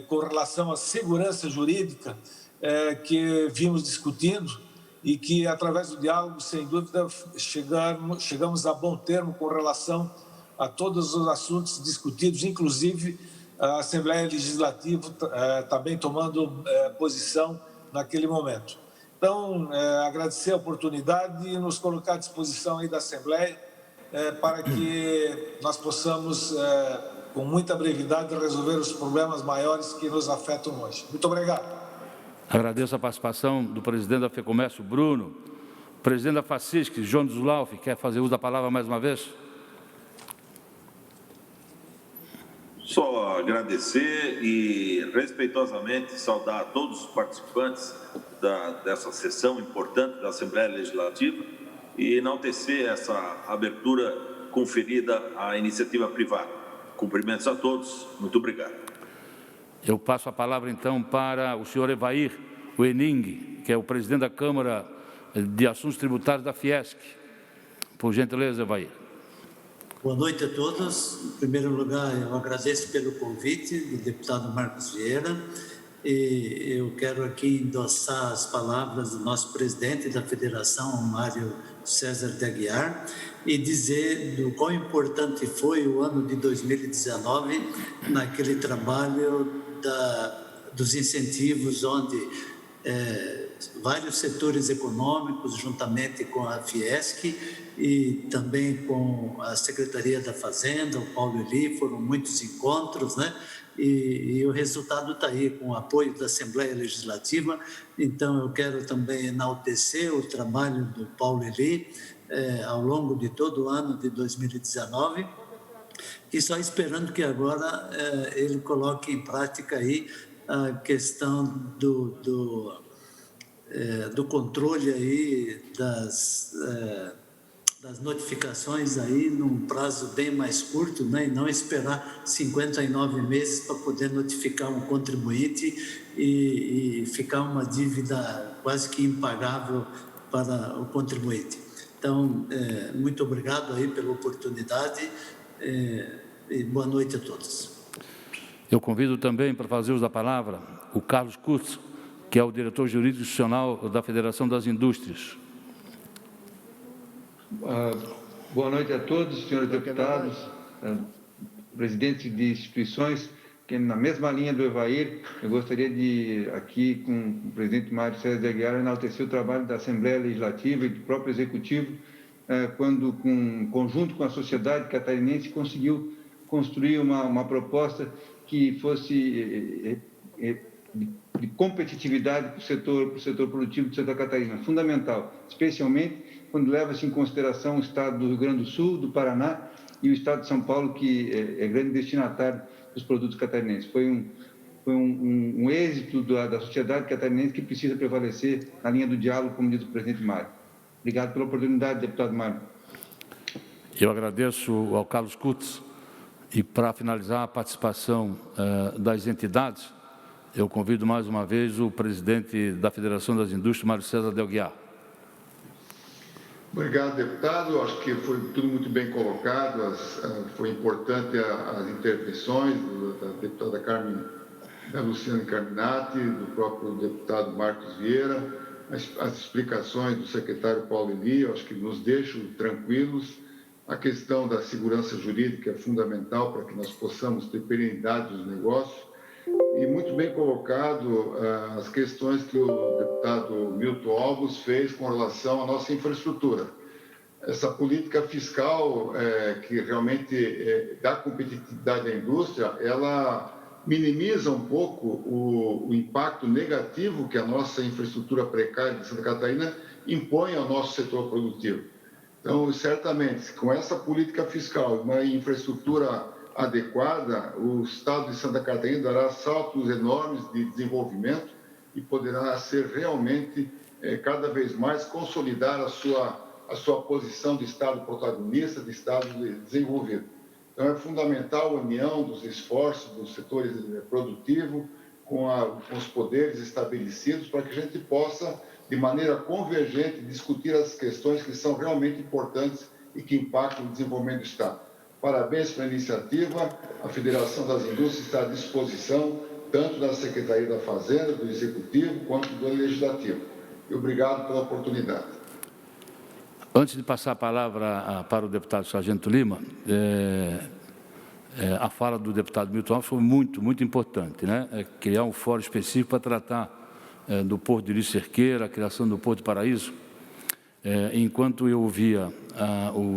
com relação à segurança jurídica que vimos discutindo e que, através do diálogo, sem dúvida, chegamos a bom termo com relação a todos os assuntos discutidos, inclusive a Assembleia Legislativa também tomando posição naquele momento. Então, agradecer a oportunidade e nos colocar à disposição aí da Assembleia para que nós possamos, com muita brevidade, resolver os problemas maiores que nos afetam hoje. Muito obrigado. Agradeço a participação do presidente da FEComércio, Bruno. O presidente da FACISC, João Zulauf, quer fazer uso da palavra mais uma vez? Só agradecer e respeitosamente saudar a todos os participantes dessa sessão importante da Assembleia Legislativa e enaltecer essa abertura conferida à iniciativa privada. Cumprimentos a todos. Muito obrigado. Eu passo a palavra, então, para o senhor Evair Wening, que é o presidente da Câmara de Assuntos Tributários da Fiesc. Por gentileza, Evair. Boa noite a todos. Em primeiro lugar, eu agradeço pelo convite do deputado Marcos Vieira e eu quero aqui endossar as palavras do nosso presidente da Federação, Mário César de Aguiar, e dizer do quão importante foi o ano de 2019 naquele trabalho dos incentivos, onde vários setores econômicos, juntamente com a Fiesc e também com a Secretaria da Fazenda, o Paulo Eli, foram muitos encontros, né? E o resultado está aí, com o apoio da Assembleia Legislativa. Então, eu quero também enaltecer o trabalho do Paulo Eli ao longo de todo o ano de 2019, e só esperando que agora ele coloque em prática aí a questão do controle aí das notificações aí num prazo bem mais curto, né? E não esperar 59 meses para poder notificar um contribuinte e ficar uma dívida quase que impagável para o contribuinte. Então, muito obrigado aí pela oportunidade e boa noite a todos. Eu convido também para fazer uso da palavra o Carlos Kurtz, que é o diretor jurídico institucional da Federação das Indústrias. Boa noite a todos, senhores deputados, presidentes de instituições, que na mesma linha do Evair, eu gostaria de, aqui com o presidente Mário César de Aguiar, enaltecer o trabalho da Assembleia Legislativa e do próprio Executivo, quando, em conjunto com a sociedade catarinense, conseguiu construir uma proposta que fosse de competitividade para o setor produtivo do setor catarinense, fundamental, especialmente quando leva-se em consideração o estado do Rio Grande do Sul, do Paraná e o estado de São Paulo, que é grande destinatário dos produtos catarinenses. Foi um êxito da sociedade catarinense que precisa prevalecer na linha do diálogo, como diz o presidente Mário. Obrigado pela oportunidade, deputado Mário. Eu agradeço ao Carlos Kutz e, para finalizar a participação das entidades, eu convido mais uma vez o presidente da Federação das Indústrias, Mário César Del Guiar. Obrigado, deputado. Acho que foi tudo muito bem colocado. Foi importante as intervenções da deputada da Luciane Carminati, do próprio deputado Marcos Vieira, as explicações do secretário Paulo Eli, acho que nos deixam tranquilos. A questão da segurança jurídica é fundamental para que nós possamos ter perenidade dos negócios. E muito bem colocado as questões que o deputado Milton Alves fez com relação à nossa infraestrutura. Essa política fiscal que realmente dá competitividade à indústria, ela minimiza um pouco o impacto negativo que a nossa infraestrutura precária de Santa Catarina impõe ao nosso setor produtivo. Então, certamente, com essa política fiscal, uma infraestrutura adequada, o Estado de Santa Catarina dará saltos enormes de desenvolvimento e poderá ser realmente, cada vez mais, consolidar a sua posição de Estado protagonista, de Estado desenvolvido. Então, é fundamental a união dos esforços dos setores produtivos com os poderes estabelecidos para que a gente possa, de maneira convergente, discutir as questões que são realmente importantes e que impactam o desenvolvimento do Estado. Parabéns pela iniciativa. A Federação das Indústrias está à disposição, tanto da Secretaria da Fazenda, do Executivo, quanto do Legislativo. E obrigado pela oportunidade. Antes de passar a palavra para o deputado Sargento Lima, a fala do deputado Milton Alves foi muito importante, né? Criar um fórum específico para tratar do Porto de Ilha Cerqueira, a criação do Porto de Paraíso. Enquanto eu ouvia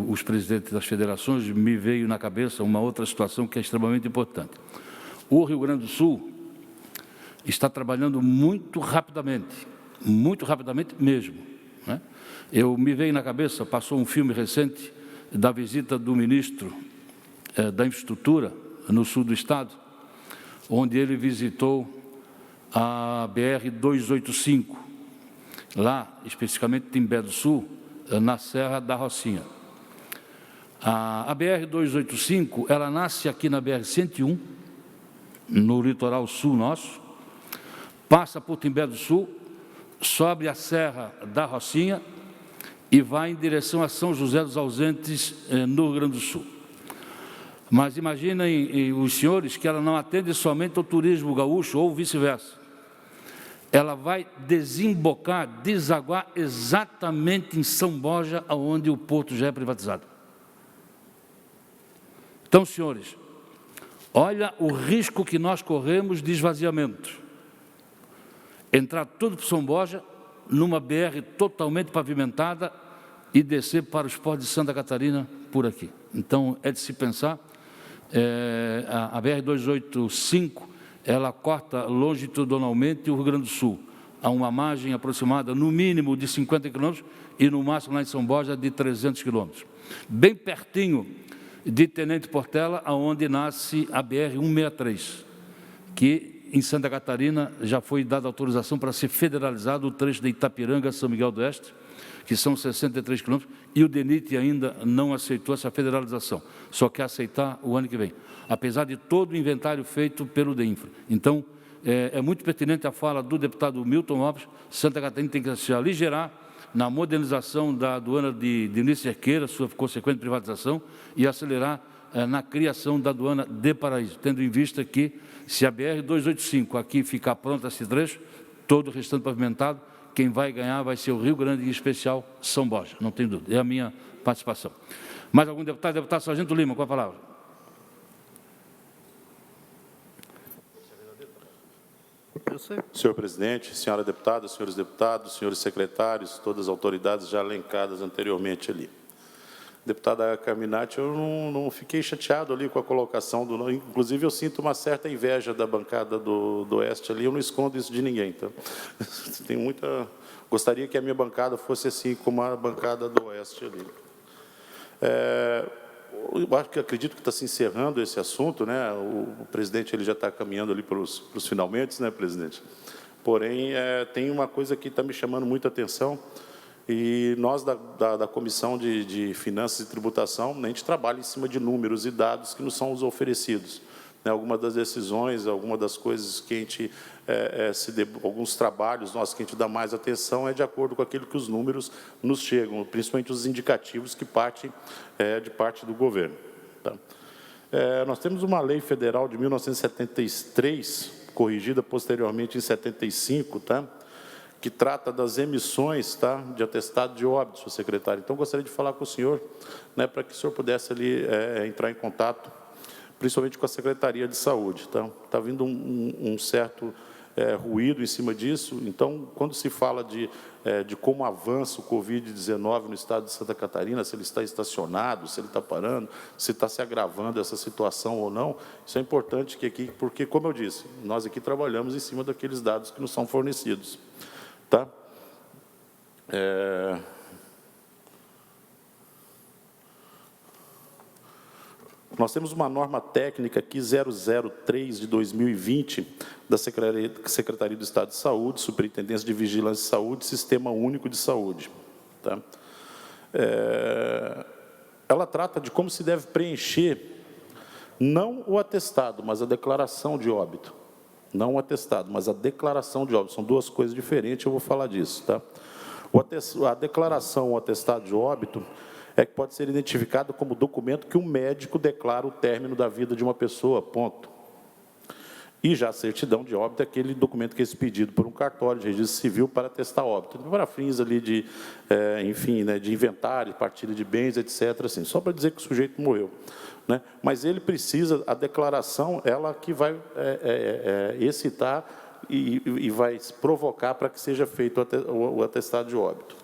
os presidentes das federações, me veio na cabeça uma outra situação que é extremamente importante. O Rio Grande do Sul está trabalhando muito rapidamente mesmo, né? Me veio na cabeça, passou um filme recente da visita do ministro da Infraestrutura no sul do estado, onde ele visitou a BR-285, lá, especificamente em Timbé do Sul, na Serra da Rocinha. A BR-285, ela nasce aqui na BR-101, no litoral sul nosso, passa por Timbé do Sul, sobe a Serra da Rocinha e vai em direção a São José dos Ausentes, no Rio Grande do Sul. Mas imaginem os senhores que ela não atende somente ao turismo gaúcho ou vice-versa. Ela vai desaguar exatamente em São Borja, onde o porto já é privatizado. Então, senhores, olha o risco que nós corremos de esvaziamento. Entrar tudo por São Borja, numa BR totalmente pavimentada e descer para os portos de Santa Catarina por aqui. Então, é de se pensar, a BR-285, ela corta longitudinalmente o Rio Grande do Sul, a uma margem aproximada, no mínimo, de 50 quilômetros e, no máximo, lá em São Borja, de 300 quilômetros. Bem pertinho de Tenente Portela, onde nasce a BR-163, que, em Santa Catarina, já foi dada autorização para ser federalizado o trecho de Itapiranga a São Miguel do Oeste, que são 63 quilômetros, e o DENIT ainda não aceitou essa federalização, só quer aceitar o ano que vem, apesar de todo o inventário feito pelo DEINFRA. Então, é muito pertinente a fala do deputado Milton Alves. Santa Catarina tem que se aligerar na modernização da aduana de Ilha Cerqueira, sua consequente privatização, e acelerar na criação da aduana de Paraíso, tendo em vista que, se a BR-285 aqui ficar pronta esse trecho, todo o restante pavimentado, quem vai ganhar vai ser o Rio Grande, em especial São Borja, não tem dúvida. É a minha participação. Mais algum deputado? Deputado Sargento Lima, com a palavra. Senhor presidente, senhora deputada, senhores deputados, senhores secretários, todas as autoridades já elencadas anteriormente ali. Deputada Carminati, eu não fiquei chateado ali com a colocação do... Inclusive, eu sinto uma certa inveja da bancada do Oeste ali, eu não escondo isso de ninguém. Então, tem muita... Gostaria que a minha bancada fosse assim, como a bancada do Oeste ali. Eu acho que acredito que está se encerrando esse assunto, né? O presidente ele já está caminhando ali para os finalmente, né, presidente? Porém, tem uma coisa que está me chamando muita atenção. E nós, da Comissão de Finanças e Tributação, a gente trabalha em cima de números e dados que nos são os oferecidos. Algumas das decisões, algumas das coisas que a gente, alguns trabalhos nossos que a gente dá mais atenção é de acordo com aquilo que os números nos chegam, principalmente os indicativos que partem de parte do governo. Tá? Nós temos uma lei federal de 1973, corrigida posteriormente em 75, tá? Que trata das emissões, tá, de atestado de óbito, senhor secretário. Então, gostaria de falar com o senhor, né, para que o senhor pudesse ali entrar em contato, principalmente com a Secretaria de Saúde. Tá? Está vindo um certo ruído em cima disso. Então, quando se fala de como avança o Covid-19 no estado de Santa Catarina, se ele está estacionado, se ele está parando, se está se agravando essa situação ou não, isso é importante que aqui, porque, como eu disse, nós aqui trabalhamos em cima daqueles dados que nos são fornecidos. Tá? Nós temos uma norma técnica aqui, 003 de 2020, da Secretaria do Estado de Saúde, Superintendência de Vigilância de Saúde, Sistema Único de Saúde. Tá? Ela trata de como se deve preencher, não o atestado, mas a declaração de óbito. Não o atestado, mas a declaração de óbito. São duas coisas diferentes, eu vou falar disso. Tá? A declaração, o atestado de óbito, é que pode ser identificado como documento que um médico declara o término da vida de uma pessoa, ponto. E já a certidão de óbito é aquele documento que é expedido por um cartório de registro civil para atestar óbito, para fins ali de, enfim, né, de inventário, partilha de bens, etc. Assim, só para dizer que o sujeito morreu. Né? Mas ele precisa, a declaração, ela que vai excitar e vai provocar para que seja feito o atestado de óbito.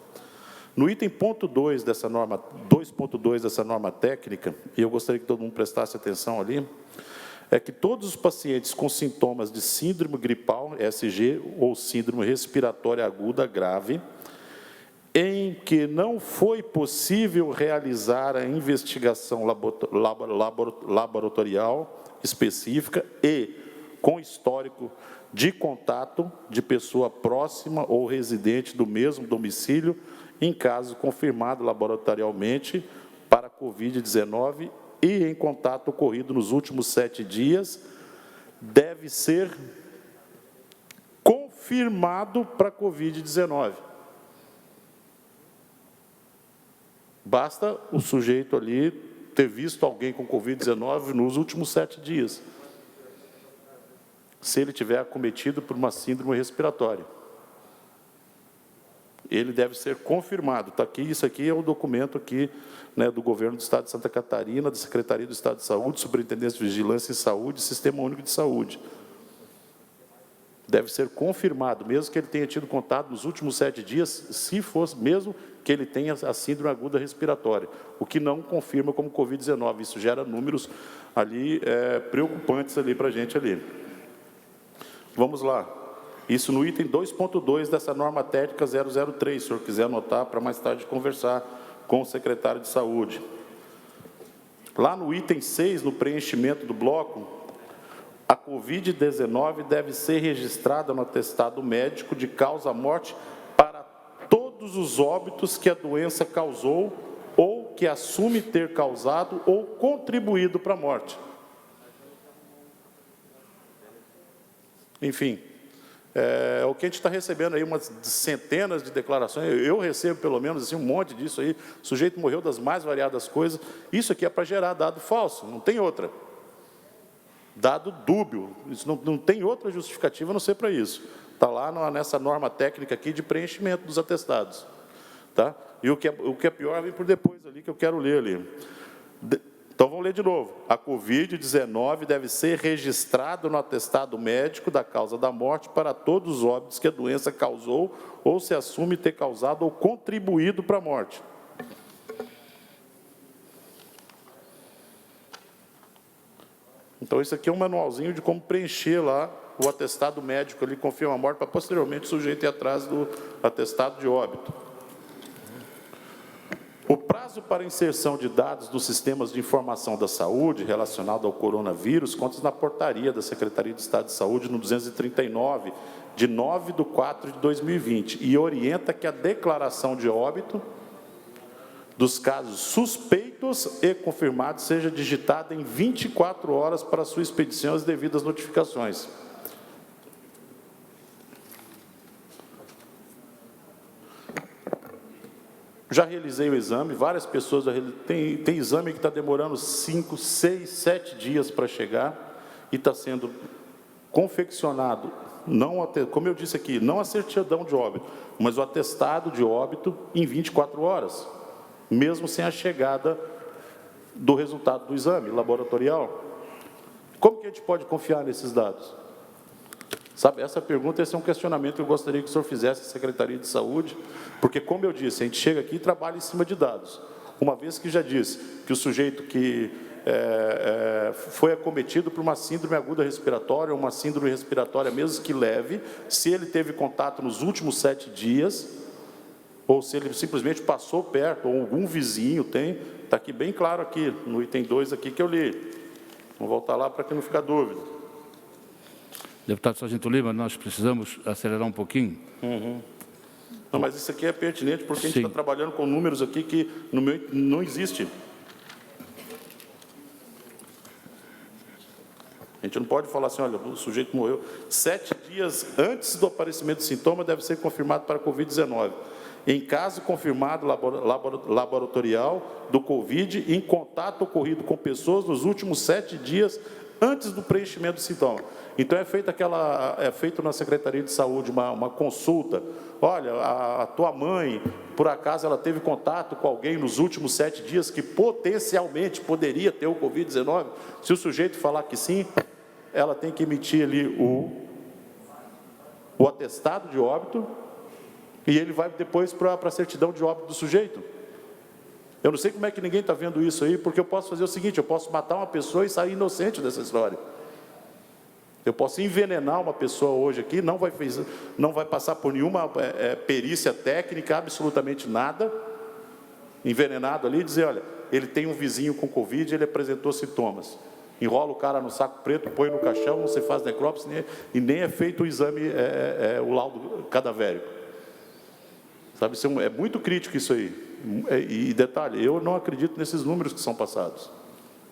No item ponto 2 dessa norma, 2.2 dessa norma técnica, e eu gostaria que todo mundo prestasse atenção ali, é que todos os pacientes com sintomas de síndrome gripal, SG, ou síndrome respiratória aguda grave, em que não foi possível realizar a investigação laboratorial específica e com histórico de contato de pessoa próxima ou residente do mesmo domicílio, em caso confirmado laboratorialmente para a Covid-19 e em contato ocorrido nos últimos 7 dias, deve ser confirmado para a Covid-19. Basta o sujeito ali ter visto alguém com Covid-19 nos últimos 7 dias, se ele tiver acometido por uma síndrome respiratória. Ele deve ser confirmado. Tá aqui, isso aqui é o documento aqui, né, do Governo do Estado de Santa Catarina, da Secretaria do Estado de Saúde, Superintendência de Vigilância em Saúde, Sistema Único de Saúde. Deve ser confirmado, mesmo que ele tenha tido contato nos últimos 7 dias, se fosse, mesmo que ele tenha a síndrome aguda respiratória, o que não confirma como Covid-19. Isso gera números ali preocupantes ali para a gente ali. Vamos lá. Isso no item 2.2 dessa norma técnica 003, se o senhor quiser anotar, para mais tarde conversar com o secretário de Saúde. Lá no item 6, no preenchimento do bloco, a Covid-19 deve ser registrada no atestado médico de causa-morte para todos os óbitos que a doença causou ou que assume ter causado ou contribuído para a morte. Enfim, o que a gente está recebendo aí, umas centenas de declarações, eu recebo pelo menos assim, um monte disso aí, o sujeito morreu das mais variadas coisas, isso aqui é para gerar dado falso, não tem outra. Dado dúbio, isso não tem outra justificativa a não ser para isso. Está lá nessa norma técnica aqui de preenchimento dos atestados. Tá? E o que é pior vem por depois ali, que eu quero ler ali. Então, vamos ler de novo. A Covid-19 deve ser registrada no atestado médico da causa da morte para todos os óbitos que a doença causou ou se assume ter causado ou contribuído para a morte. Então, isso aqui é um manualzinho de como preencher lá o atestado médico, ali confirma a morte, para posteriormente o sujeito ir atrás do atestado de óbito. O prazo para inserção de dados dos sistemas de informação da saúde relacionado ao coronavírus consta na portaria da Secretaria de Estado de Saúde no 239, de 9/4/2020, e orienta que a declaração de óbito dos casos suspeitos e confirmados seja digitada em 24 horas para sua expedição e as devidas notificações. Já realizei o exame, várias pessoas tem exame que está demorando 5, 6, 7 dias para chegar e está sendo confeccionado, não, como eu disse aqui, não a certidão de óbito, mas o atestado de óbito em 24 horas, mesmo sem a chegada do resultado do exame laboratorial. Como que a gente pode confiar nesses dados? Sabe, essa pergunta, esse é um questionamento que eu gostaria que o senhor fizesse à Secretaria de Saúde, porque, como eu disse, a gente chega aqui e trabalha em cima de dados. Uma vez que já disse que o sujeito que foi acometido por uma síndrome aguda respiratória, uma síndrome respiratória, mesmo que leve, se ele teve contato nos últimos 7 dias, ou se ele simplesmente passou perto, ou algum vizinho tem, está aqui bem claro aqui, no item 2 aqui que eu li. Vou voltar lá para que não fique dúvida. Deputado Sargento Lima, nós precisamos acelerar um pouquinho. Não, mas isso aqui é pertinente, porque a gente está trabalhando com números aqui que no meu não existe. A gente não pode falar assim, olha, o sujeito morreu 7 dias antes do aparecimento de sintoma, deve ser confirmado para a Covid-19. Em caso confirmado laboratorial do Covid, em contato ocorrido com pessoas nos últimos 7 dias antes do preenchimento do sintoma. Então, é feito na Secretaria de Saúde uma consulta. Olha, a tua mãe, por acaso, ela teve contato com alguém nos últimos 7 dias que potencialmente poderia ter o Covid-19? Se o sujeito falar que sim, ela tem que emitir ali o atestado de óbito e ele vai depois para a certidão de óbito do sujeito. Eu não sei como é que ninguém está vendo isso aí, porque eu posso fazer o seguinte, eu posso matar uma pessoa e sair inocente dessa história. Eu posso envenenar uma pessoa hoje aqui, não vai passar por nenhuma perícia técnica, absolutamente nada, envenenado ali, e dizer, olha, ele tem um vizinho com Covid, ele apresentou sintomas. Enrola o cara no saco preto, põe no caixão, não se faz necrópsia, e nem é feito o exame, o laudo cadavérico. Sabe, é muito crítico isso aí. E detalhe, eu não acredito nesses números que são passados.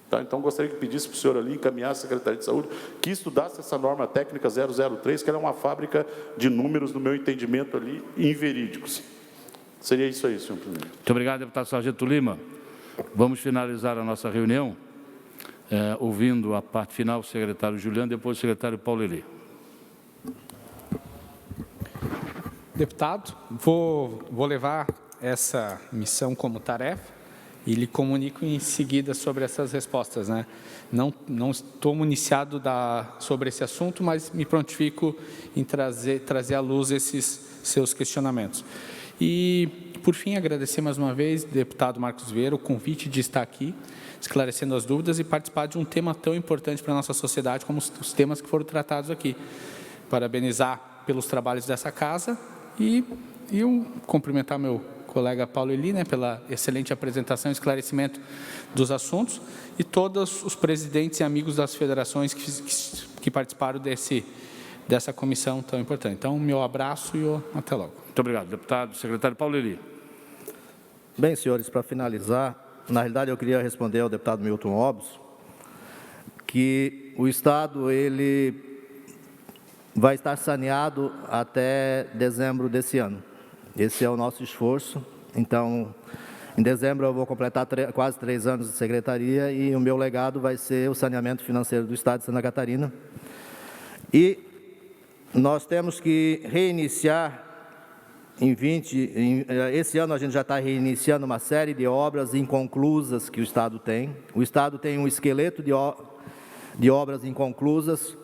Tá? Então, gostaria que pedisse para o senhor ali, encaminhasse a Secretaria de Saúde, que estudasse essa norma técnica 003, que ela é uma fábrica de números, no meu entendimento ali, inverídicos. Seria isso aí, senhor presidente. Muito obrigado, deputado Sargento Lima. Vamos finalizar a nossa reunião, ouvindo a parte final, o secretário Juliano, depois o secretário Paulo Eli. Deputado, vou levar essa missão como tarefa e lhe comunico em seguida sobre essas respostas, né? Não estou municiado sobre esse assunto, mas me prontifico em trazer à luz esses seus questionamentos. E, por fim, agradecer mais uma vez, deputado Marcos Vieira, o convite de estar aqui, esclarecendo as dúvidas e participar de um tema tão importante para a nossa sociedade como os temas que foram tratados aqui. Parabenizar pelos trabalhos dessa casa e eu cumprimentar meu colega Paulo Eli, né, pela excelente apresentação e esclarecimento dos assuntos, e todos os presidentes e amigos das federações que participaram dessa comissão tão importante. Então, meu abraço e até logo. Muito obrigado, deputado. Secretário Paulo Eli. Bem, senhores, para finalizar, na realidade eu queria responder ao deputado Milton Obos que o Estado ele vai estar saneado até dezembro desse ano. Esse é o nosso esforço. Então, em dezembro eu vou completar quase 3 anos de secretaria e o meu legado vai ser o saneamento financeiro do Estado de Santa Catarina. E nós temos que reiniciar esse ano a gente já está reiniciando uma série de obras inconclusas que o Estado tem. O Estado tem um esqueleto de obras inconclusas,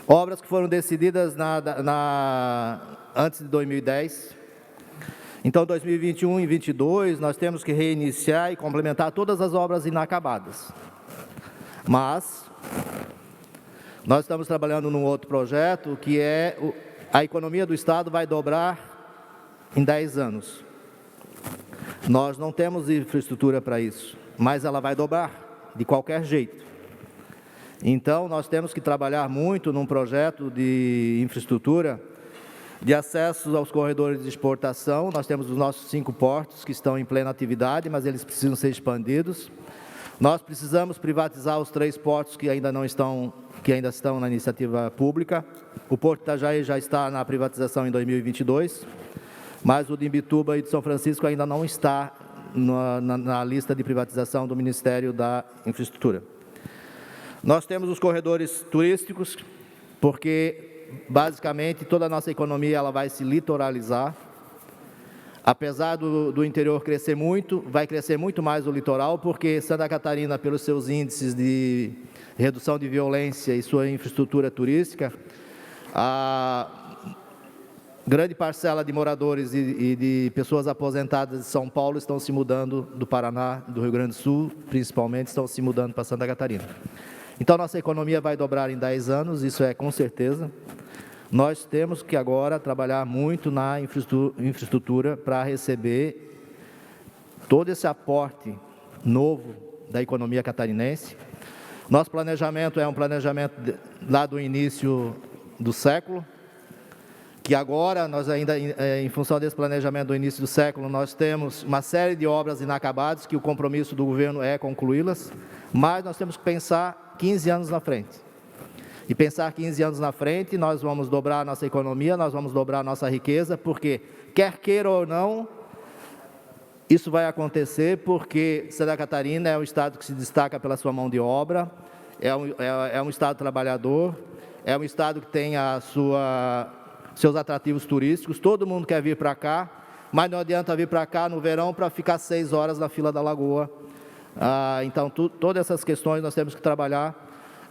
obras que foram decididas antes de 2010. Então, 2021 e 2022, nós temos que reiniciar e complementar todas as obras inacabadas. Mas nós estamos trabalhando num outro projeto, que é a economia do Estado vai dobrar em 10 anos. Nós não temos infraestrutura para isso, mas ela vai dobrar de qualquer jeito. Então, nós temos que trabalhar muito num projeto de infraestrutura De acesso aos corredores de exportação, nós temos os nossos 5 portos que estão em plena atividade, mas eles precisam ser expandidos. Nós precisamos privatizar os 3 portos que ainda estão na iniciativa pública. O Porto Itajaí já está na privatização em 2022, mas o de Imbituba e de São Francisco ainda não está na lista de privatização do Ministério da Infraestrutura. Nós temos os corredores turísticos, porque basicamente toda a nossa economia ela vai se litoralizar. Apesar do interior crescer muito, vai crescer muito mais o litoral, porque Santa Catarina, pelos seus índices de redução de violência e sua infraestrutura turística, a grande parcela de moradores e de pessoas aposentadas de São Paulo estão se mudando do Paraná, do Rio Grande do Sul, principalmente, estão se mudando para Santa Catarina. Então, nossa economia vai dobrar em 10 anos, isso é com certeza. Nós temos que agora trabalhar muito na infraestrutura para receber todo esse aporte novo da economia catarinense. Nosso planejamento é um planejamento lá do início do século, que agora, nós ainda, em função desse planejamento do início do século, nós temos uma série de obras inacabadas, que o compromisso do governo é concluí-las, mas nós temos que pensar 15 anos na frente. E pensar 15 anos na frente, nós vamos dobrar a nossa economia, nós vamos dobrar a nossa riqueza, porque, quer queira ou não, isso vai acontecer porque Santa Catarina é um estado que se destaca pela sua mão de obra, é um estado trabalhador, é um estado que tem seus atrativos turísticos, todo mundo quer vir para cá, mas não adianta vir para cá no verão para ficar 6 horas na fila da lagoa. Então, todas essas questões nós temos que trabalhar.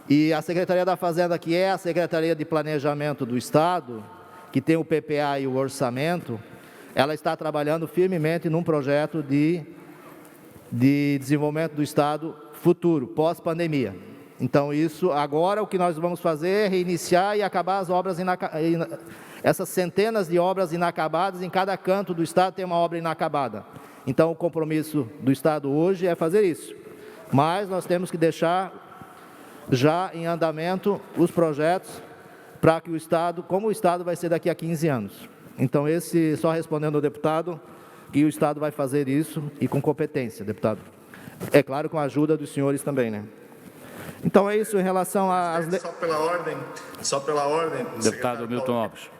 E a Secretaria da Fazenda, que é a Secretaria de Planejamento do Estado, que tem o PPA e o orçamento, ela está trabalhando firmemente num projeto de desenvolvimento do Estado futuro, pós-pandemia. Então, isso, agora o que nós vamos fazer é reiniciar e acabar as obras essas centenas de obras inacabadas, em cada canto do Estado tem uma obra inacabada. Então, o compromisso do Estado hoje é fazer isso. Mas nós temos que deixar já em andamento os projetos para que o Estado, como o Estado vai ser daqui a 15 anos. Então, só respondendo ao deputado, que o Estado vai fazer isso e com competência, deputado. É claro, com a ajuda dos senhores também, né? Então, é isso em relação às... Só pela ordem. Deputado Milton Alves.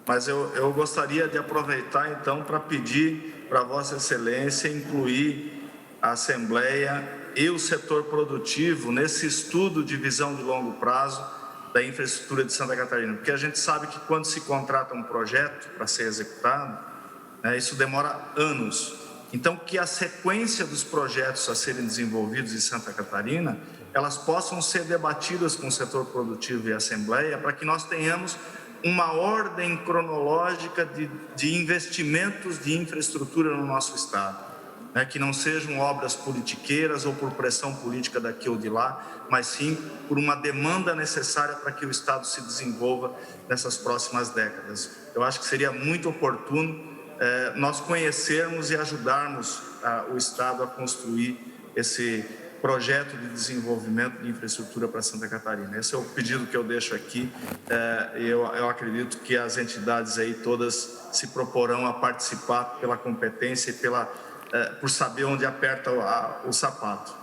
Mas eu gostaria de aproveitar, então, para pedir para Vossa Excelência incluir a Assembleia e o setor produtivo nesse estudo de visão de longo prazo da infraestrutura de Santa Catarina. Porque a gente sabe que quando se contrata um projeto para ser executado, isso demora anos. Então, que a sequência dos projetos a serem desenvolvidos em Santa Catarina, elas possam ser debatidas com o setor produtivo e a Assembleia, para que nós tenhamos uma ordem cronológica de investimentos de infraestrutura no nosso Estado. Que não sejam obras politiqueiras ou por pressão política daqui ou de lá, mas sim por uma demanda necessária para que o Estado se desenvolva nessas próximas décadas. Eu acho que seria muito oportuno nós conhecermos e ajudarmos o Estado a construir esse projeto de desenvolvimento de infraestrutura para Santa Catarina. Esse é o pedido que eu deixo aqui. Eu acredito que as entidades aí todas se proporão a participar pela competência e por saber onde aperta o sapato.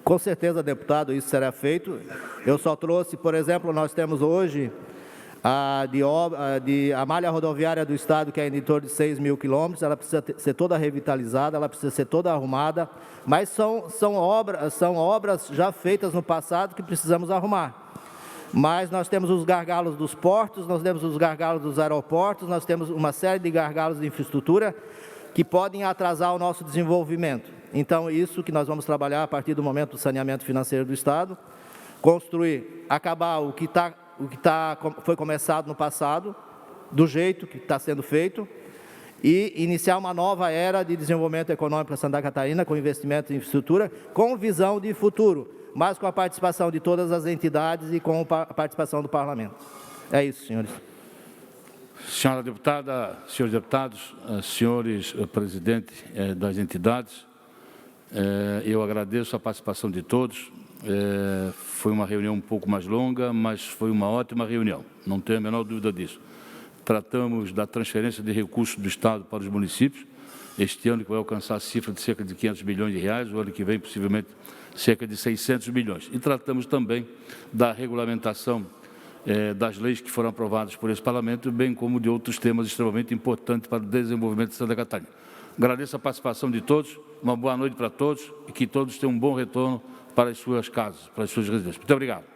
Com certeza, deputado, isso será feito. Eu só trouxe, por exemplo, nós temos hoje a malha rodoviária do Estado, que é em torno de 6 mil quilômetros, ela precisa ser toda revitalizada, ela precisa ser toda arrumada, mas são obras já feitas no passado que precisamos arrumar. Mas nós temos os gargalos dos portos, nós temos os gargalos dos aeroportos, nós temos uma série de gargalos de infraestrutura que podem atrasar o nosso desenvolvimento. Então, isso que nós vamos trabalhar a partir do momento do saneamento financeiro do Estado, construir, acabar o que foi começado no passado, do jeito que está sendo feito, e iniciar uma nova era de desenvolvimento econômico para Santa Catarina, com investimento em infraestrutura, com visão de futuro, mas com a participação de todas as entidades e com a participação do Parlamento. É isso, senhores. Senhora deputada, senhores deputados, senhores presidentes das entidades, eu agradeço a participação de todos. Foi uma reunião um pouco mais longa, mas foi uma ótima reunião, não tenho a menor dúvida disso. tratamos da transferência de recursos do Estado para os municípios, este ano que vai alcançar a cifra de cerca de 500 bilhões de reais, o ano que vem possivelmente cerca de 600 bilhões. E tratamos também da regulamentação das leis que foram aprovadas por esse Parlamento, bem como de outros temas extremamente importantes para o desenvolvimento de Santa Catarina. Agradeço a participação de todos, uma boa noite para todos e que todos tenham um bom retorno para as suas casas, para as suas residências. Muito obrigado.